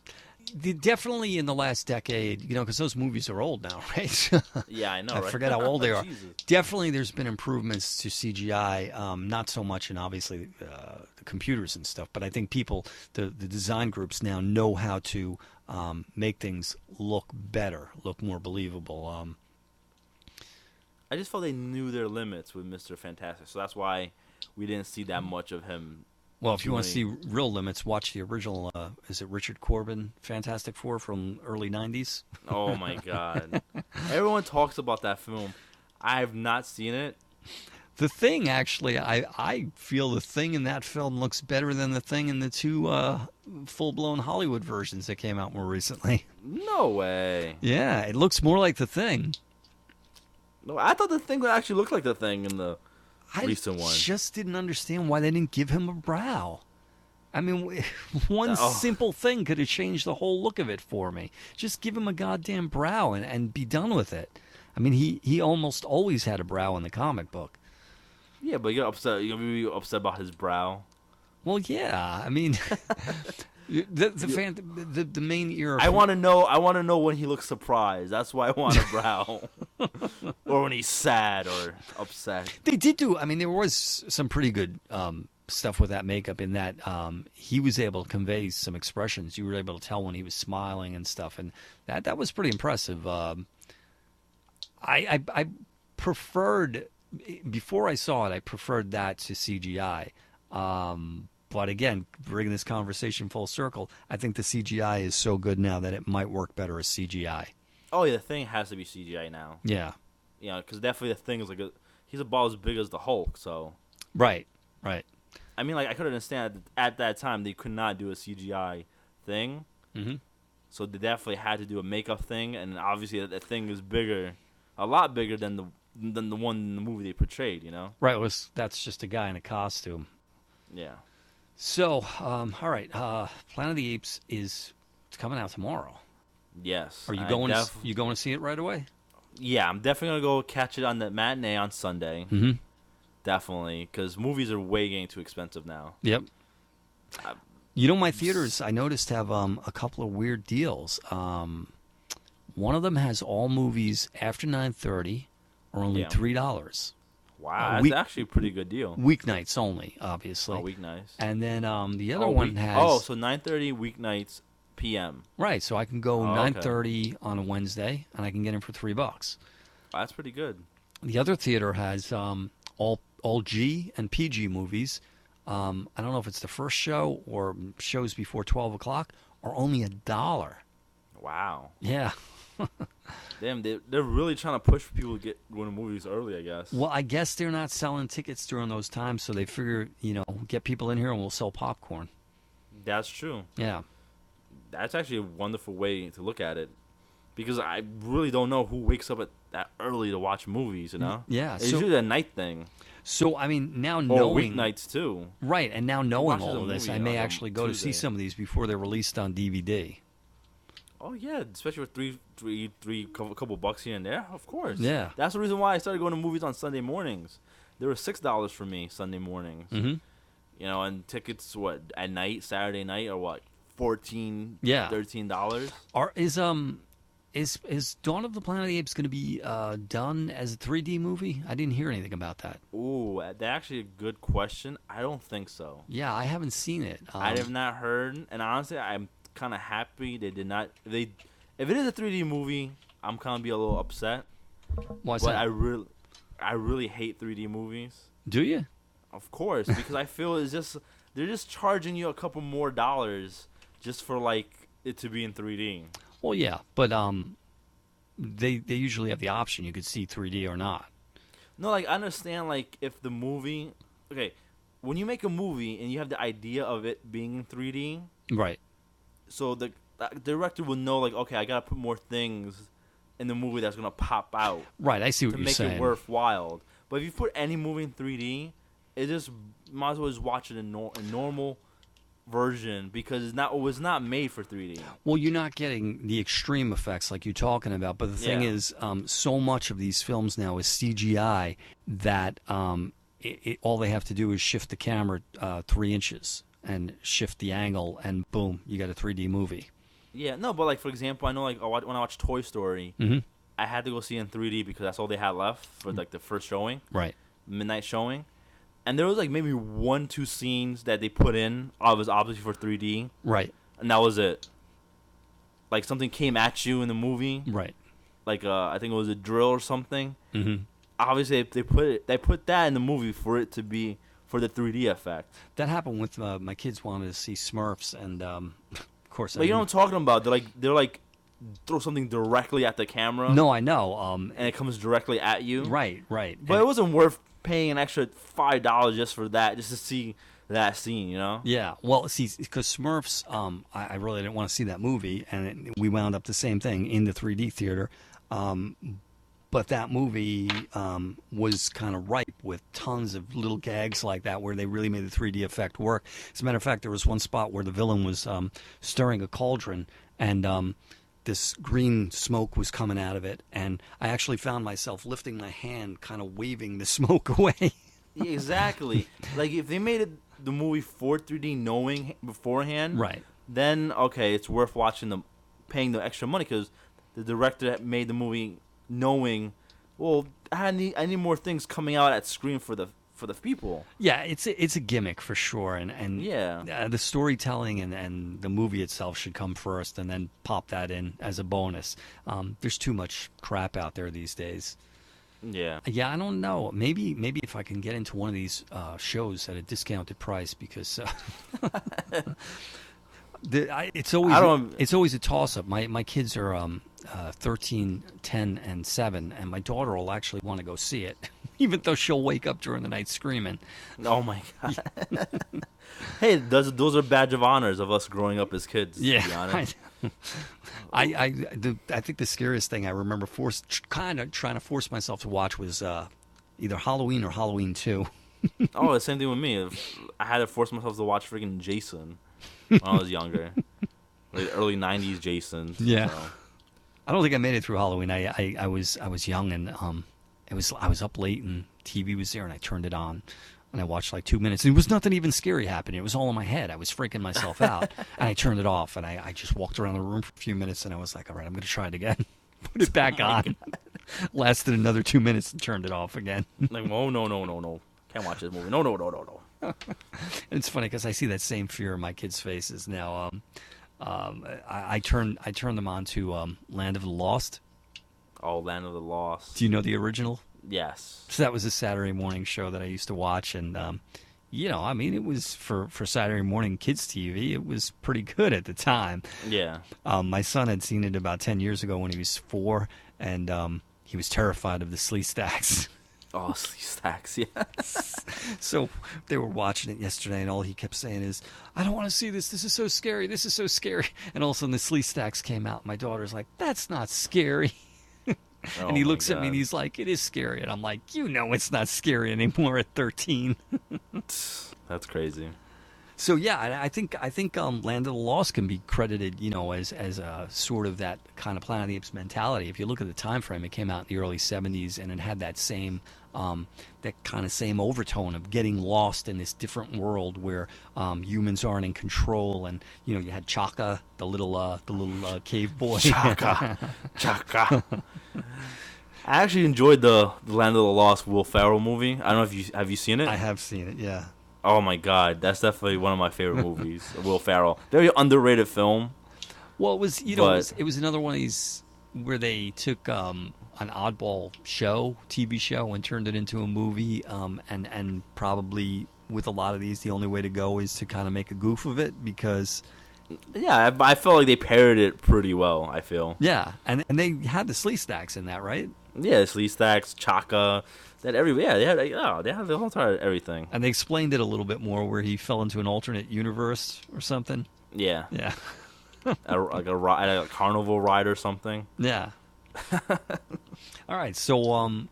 Definitely in the last decade, you know, because those movies are old now, right? Yeah, I know, I right? forget how old they are. Jesus. Definitely there's been improvements to CGI, not so much in, obviously, the computers and stuff, but I think people, the design groups now know how to make things look better, look more believable. I just felt they knew their limits with Mr. Fantastic, so that's why we didn't see that much of him. Well, if you want to see real limits, watch the original, is it Richard Corbin Fantastic Four from early 90s? Oh, my God. Everyone talks about that film. I have not seen it. The Thing, actually, I feel the Thing in that film looks better than the Thing in the two full-blown Hollywood versions that came out more recently. No way. Yeah, it looks more like the Thing. No, I thought the Thing would actually look like the Thing in the recent one. I just didn't understand why they didn't give him a brow. I mean, one simple thing could have changed the whole look of it for me. Just give him a goddamn brow and be done with it. I mean, he almost always had a brow in the comic book. Yeah, but you're upset. You're gonna be upset about his brow. Well, yeah. I mean, the main ear. I want to know. I want to know when he looks surprised. That's why I want a brow, or when he's sad or upset. They did do. I mean, there was some pretty good stuff with that makeup. In that he was able to convey some expressions. You were able to tell when he was smiling and stuff, and that was pretty impressive. I preferred. Before I saw it, I preferred that to CGI. But again, bringing this conversation full circle, I think the CGI is so good now that it might work better as CGI. Oh, yeah, the Thing has to be CGI now. Yeah. Yeah, because definitely the Thing is like he's about as big as the Hulk, so. Right. I mean, like, I could understand at that time they could not do a CGI thing. Mm-hmm. So they definitely had to do a makeup thing, and obviously that Thing is bigger, a lot bigger than the one in the movie they portrayed, you know? Right, that's just a guy in a costume. Yeah. So, all right, Planet of the Apes is coming out tomorrow. Yes. Are you going to see it right away? Yeah, I'm definitely going to go catch it on the matinee on Sunday. Mm-hmm. Definitely, because movies are way getting too expensive now. Yep. You know, my theaters, I noticed, have a couple of weird deals. One of them has all movies after 9:30 or only $3. Wow, that's actually a pretty good deal. Weeknights only, obviously. Oh, weeknights. And then the other one has... Oh, so 9:30 weeknights p.m. Right, so I can go 9:30 on a Wednesday, and I can get in for $3. Oh, that's pretty good. The other theater has all G and PG movies. I don't know if it's the first show or shows before 12 o'clock, are only $1. Wow. Yeah. Damn, they're really trying to push people to go to movies early, I guess. Well, I guess they're not selling tickets during those times, so they figure, get people in here and we'll sell popcorn. That's true. Yeah. That's actually a wonderful way to look at it, because I really don't know who wakes up at that early to watch movies, you know? Yeah. It's usually a night thing. So, I mean, now knowing... weeknights, too. Right, and now knowing all of this, I may actually go to see some of these before they're released on DVD. Oh, yeah, especially with couple bucks here and there, of course. Yeah. That's the reason why I started going to movies on Sunday mornings. They were $6 for me Sunday mornings. Mm-hmm. You know, and tickets, at night, Saturday night, are what, $14, $13? Is Dawn of the Planet of the Apes going to be done as a 3D movie? I didn't hear anything about that. Ooh, that's actually a good question. I don't think so. Yeah, I haven't seen it. I have not heard, and honestly, I'm kind of happy they did not. If it is a 3D movie, I'm kind of be a little upset. Why is that? I really hate 3D movies. Do you? Of course, because I feel they're just charging you a couple more dollars just for like it to be in 3D. Well, yeah, but they usually have the option. You could see 3D or not. No, like, I understand, like, if the movie... Okay, when you make a movie and you have the idea of it being in 3D... Right. So the director will know, like, okay, I gotta put more things in the movie that's gonna pop out. Right, I see what to you're make saying. it worthwhile. But if you put any movie in 3D, it just might as well just watch it in a normal version because it was not made for 3D. Well, you're not getting the extreme effects like you're talking about. But the thing is, so much of these films now is CGI that all they have to do is shift the camera 3 inches and shift the angle, and boom, you got a 3D movie. Yeah, no, but like for example, I know like when I watched Toy Story, I had to go see it in 3D because that's all they had left for like the first showing, right? Midnight showing, and there was like maybe 1-2 scenes that they put in. It was obviously for 3D, right? And that was it. Like something came at you in the movie, right? Like I think it was a drill or something. Obviously, they put that in the movie for it to be for the 3D effect. That happened with my kids wanted to see Smurfs, and of course, but you know what I'm talking about? They're like throw something directly at the camera. No, I know. And it comes directly at you. Right. But it wasn't worth paying an extra $5 just for that, just to see that scene, you know? Yeah. Well, see, because Smurfs, I really didn't want to see that movie, and we wound up the same thing in the 3D theater. But that movie was kind of ripe with tons of little gags like that where they really made the 3D effect work. As a matter of fact, there was one spot where the villain was stirring a cauldron, and this green smoke was coming out of it, and I actually found myself lifting my hand, kind of waving the smoke away. Yeah, exactly. Like, if they made the movie for 3D knowing beforehand, right? Then, okay, it's worth paying the extra money because the director that made the movie knowing, well, I need more things coming out at screen for the people. Yeah, it's a gimmick for sure, and yeah, the storytelling and the movie itself should come first, and then pop that in as a bonus. There's too much crap out there these days. Yeah, I don't know. Maybe if I can get into one of these shows at a discounted price, because it's always a toss up. My kids are 13, 10, and 7, and my daughter will actually want to go see it, even though she'll wake up during the night screaming. Oh my god! Hey, those are badge of honors of us growing up as kids. Yeah, to be honest. I think the scariest thing I remember kind of trying to force myself to watch was either Halloween or Halloween 2. Oh, the same thing with me. I had to force myself to watch freaking Jason when I was younger, like early '90s Jason. Yeah. So. I don't think I made it through Halloween. I was young, and I was up late, and TV was there, and I turned it on, and I watched like 2 minutes. And it was nothing even scary happening. It was all in my head. I was freaking myself out, and I turned it off, and I just walked around the room for a few minutes, and I was like, all right, I'm going to try it again. Put it back on. Lasted another 2 minutes and turned it off again. Like, oh no, can't watch this movie. No. And it's funny because I see that same fear in my kids' faces now. I turn them on to Land of the Lost. Oh, Land of the Lost. Do you know the original? Yes. So that was a Saturday morning show that I used to watch, and I mean, it was for Saturday morning kids TV. It was pretty good at the time. Yeah. My son had seen it about 10 years ago when he was 4, and he was terrified of the Slee Stacks. Oh, Slee Stacks, yes. So they were watching it yesterday, and all he kept saying is, I don't want to see this. This is so scary. This is so scary. And all of a sudden the Slee Stacks came out. My daughter's like, that's not scary. And he looks at me, and he's like, it is scary. And I'm like, it's not scary anymore at 13. That's crazy. So yeah, I think Land of the Lost can be credited, as a sort of that kind of Planet of the Apes mentality. If you look at the time frame, it came out in the early 70s, and it had that same same overtone of getting lost in this different world where humans aren't in control, and you had Chaka, the little cave boy. Chaka. I actually enjoyed the Land of the Lost Will Ferrell movie. I don't know if have you seen it? I have seen it, yeah. Oh my god, that's definitely one of my favorite movies. Will Ferrell, very underrated film. Well, it was it was another one of these where they took an oddball TV show, and turned it into a movie. And probably with a lot of these, the only way to go is to kind of make a goof of it, because. Yeah, I felt like they parodied it pretty well. I feel. Yeah, and they had the Slee Stacks in that, right? Yeah, Slee Stacks, Chaka. They had the whole entire everything. And they explained it a little bit more, where he fell into an alternate universe or something. Yeah. Yeah. Like a carnival ride or something. Yeah. All right, so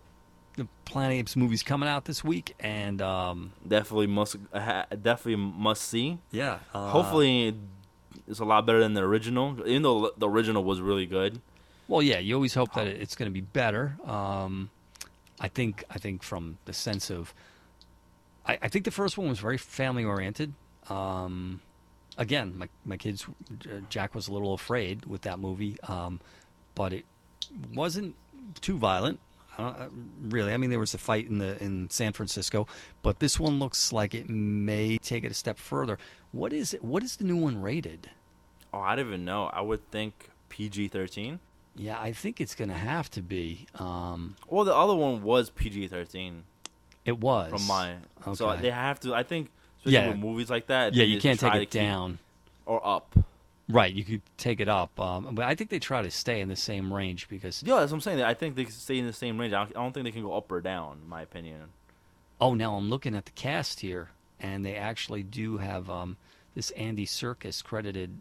the Planet Apes movie's coming out this week, and definitely must see. Yeah. Hopefully, it's a lot better than the original, even though the original was really good. Well, yeah, you always hope that it's going to be better. I think from the sense of, I think the first one was very family oriented. Again, my kids, Jack was a little afraid with that movie, but it wasn't too violent. Really, I mean, there was a fight in San Francisco, but this one looks like it may take it a step further. What is it? What is the new one rated? Oh, I don't even know. I would think PG-13. Yeah, I think it's going to have to be. Well, the other one was PG-13. It was. From okay. So they have to. I think, especially with movies like that. Yeah, you can't take it down or up. Right, you could take it up, but I think they try to stay in the same range because. Yeah, that's what I'm saying. I think they stay in the same range. I don't think they can go up or down, in my opinion. Oh, now I'm looking at the cast here, and they actually do have this Andy Serkis credited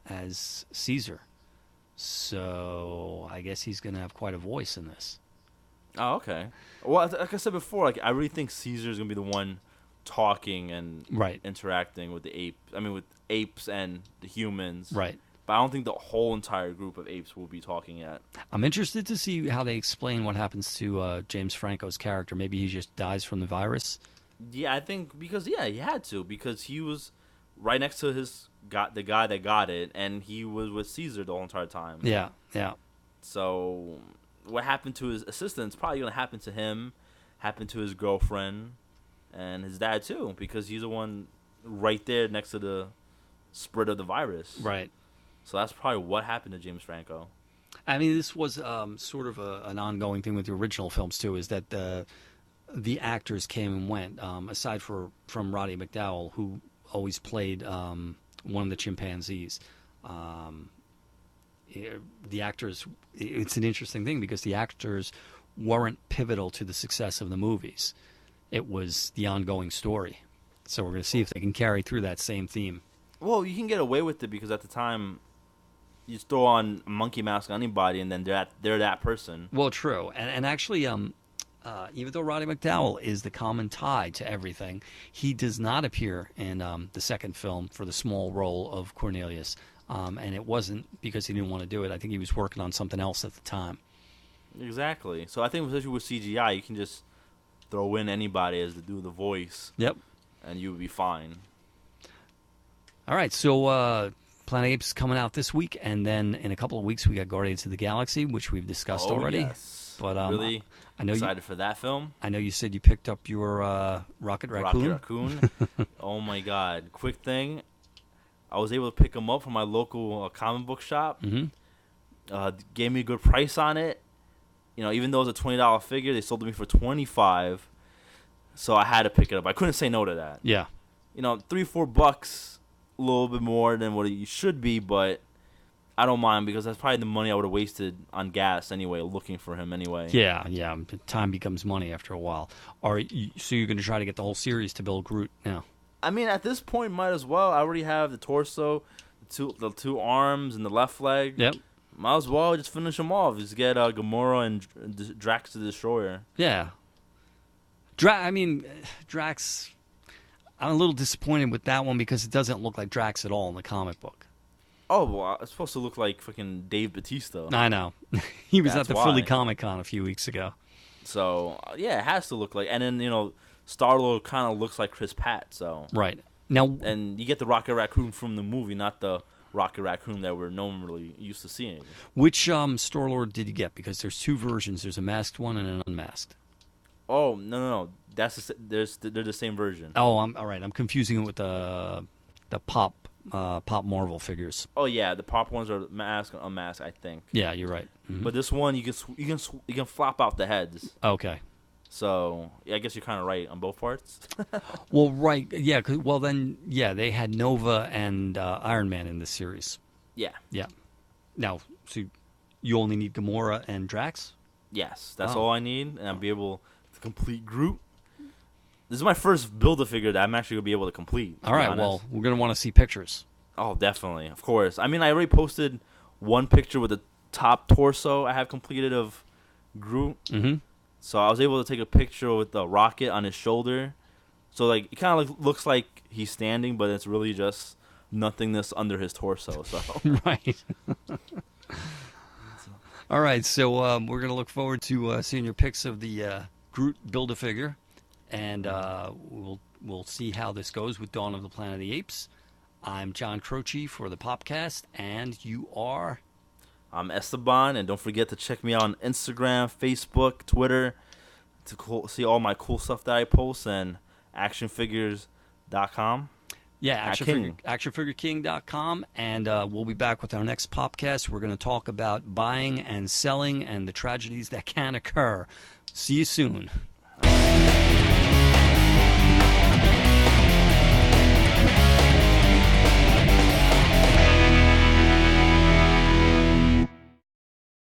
as Caesar. So I guess he's going to have quite a voice in this. Oh, okay. Well, like I said before, like I really think Caesar's going to be the one talking and interacting with the ape. I mean, with apes and the humans. Right. But I don't think the whole entire group of apes will be talking yet. I'm interested to see how they explain what happens to James Franco's character. Maybe he just dies from the virus. Yeah, I think because he had to, because he was right next to the guy that got it, and he was with Caesar the whole entire time. Yeah. So what happened to his assistant is probably going to happen to him, happen to his girlfriend, and his dad too, because he's the one right there next to the spread of the virus. Right. So that's probably what happened to James Franco. I mean, this was sort of an ongoing thing with the original films too, is that the actors came and went. Aside from Roddy McDowall, who always played one of the chimpanzees. The actors, it's an interesting thing because the actors weren't pivotal to the success of the movies. It was the ongoing story. So we're going to see if they can carry through that same theme. Well, you can get away with it because at the time, you throw on a monkey mask on anybody, and then they're that person. Well, true. And actually, even though Roddy McDowall is the common tie to everything, he does not appear in the second film for the small role of Cornelius. And it wasn't because he didn't want to do it. I think he was working on something else at the time. Exactly. So I think especially with CGI, you can just throw in anybody as to do the voice. Yep. And you would be fine. All right, so Planet Apes coming out this week, and then in a couple of weeks we got Guardians of the Galaxy, which we've discussed already. Yes. But really I know excited for that film. I know you said you picked up your Rocket Raccoon. Rocket Raccoon. Oh my God! Quick thing, I was able to pick him up from my local comic book shop. Mm-hmm. Gave me a good price on it. You know, even though it was a $20 figure, they sold it to me for $25. So I had to pick it up. I couldn't say no to that. Yeah. You know, $3-4, a little bit more than what it should be, but I don't mind because that's probably the money I would have wasted on gas anyway, looking for him anyway. Yeah. Time becomes money after a while. So you're going to try to get the whole series to build Groot now? I mean, at this point, might as well. I already have the torso, the two arms, and the left leg. Yep. Might as well just finish them off. Just get Gamora and Drax the Destroyer. Yeah. Drax, I'm a little disappointed with that one because it doesn't look like Drax at all in the comic book. Oh, well, it's supposed to look like fucking Dave Bautista. I know. He was at the Philly Comic-Con a few weeks ago. So, yeah, it has to look like... And then, you know, Star-Lord kind of looks like Chris Pratt, so... Right. Now, and you get the Rocket Raccoon from the movie, not the Rocket Raccoon that we're normally used to seeing. Which Star-Lord did you get? Because there's two versions. There's a masked one and an unmasked. Oh, no. They're the same version. Oh, all right. I'm confusing it with the Pop Marvel figures. Oh yeah, the Pop ones are masked and unmasked, I think. Yeah, you're right. Mm-hmm. But this one, you can flop out the heads. Okay. So yeah, I guess you're kind of right on both parts. Well, right. Yeah. They had Nova and Iron Man in this series. Yeah. Yeah. Now, so you only need Gamora and Drax? Yes, that's all I need, and I'll be able to complete Groot. This is my first Build-A-Figure that I'm actually going to be able to complete. All right, well, we're going to want to see pictures. Oh, definitely. Of course. I mean, I already posted one picture with the top torso I have completed of Groot. Mm-hmm. So I was able to take a picture with the rocket on his shoulder. So like it kind of like looks like he's standing, but it's really just nothingness under his torso. So Right. All right, so we're going to look forward to seeing your pics of the Groot Build-A-Figure, and we'll see how this goes with Dawn of the Planet of the Apes. I'm John CROC for the Popcast, and you are... I'm Esteban, and don't forget to check me out on Instagram, Facebook, Twitter to see all my cool stuff that I post, and ActionFigureKing.com. Yeah, ActionFigureKing.com, and we'll be back with our next Popcast. We're going to talk about buying and selling and the tragedies that can occur. See you soon.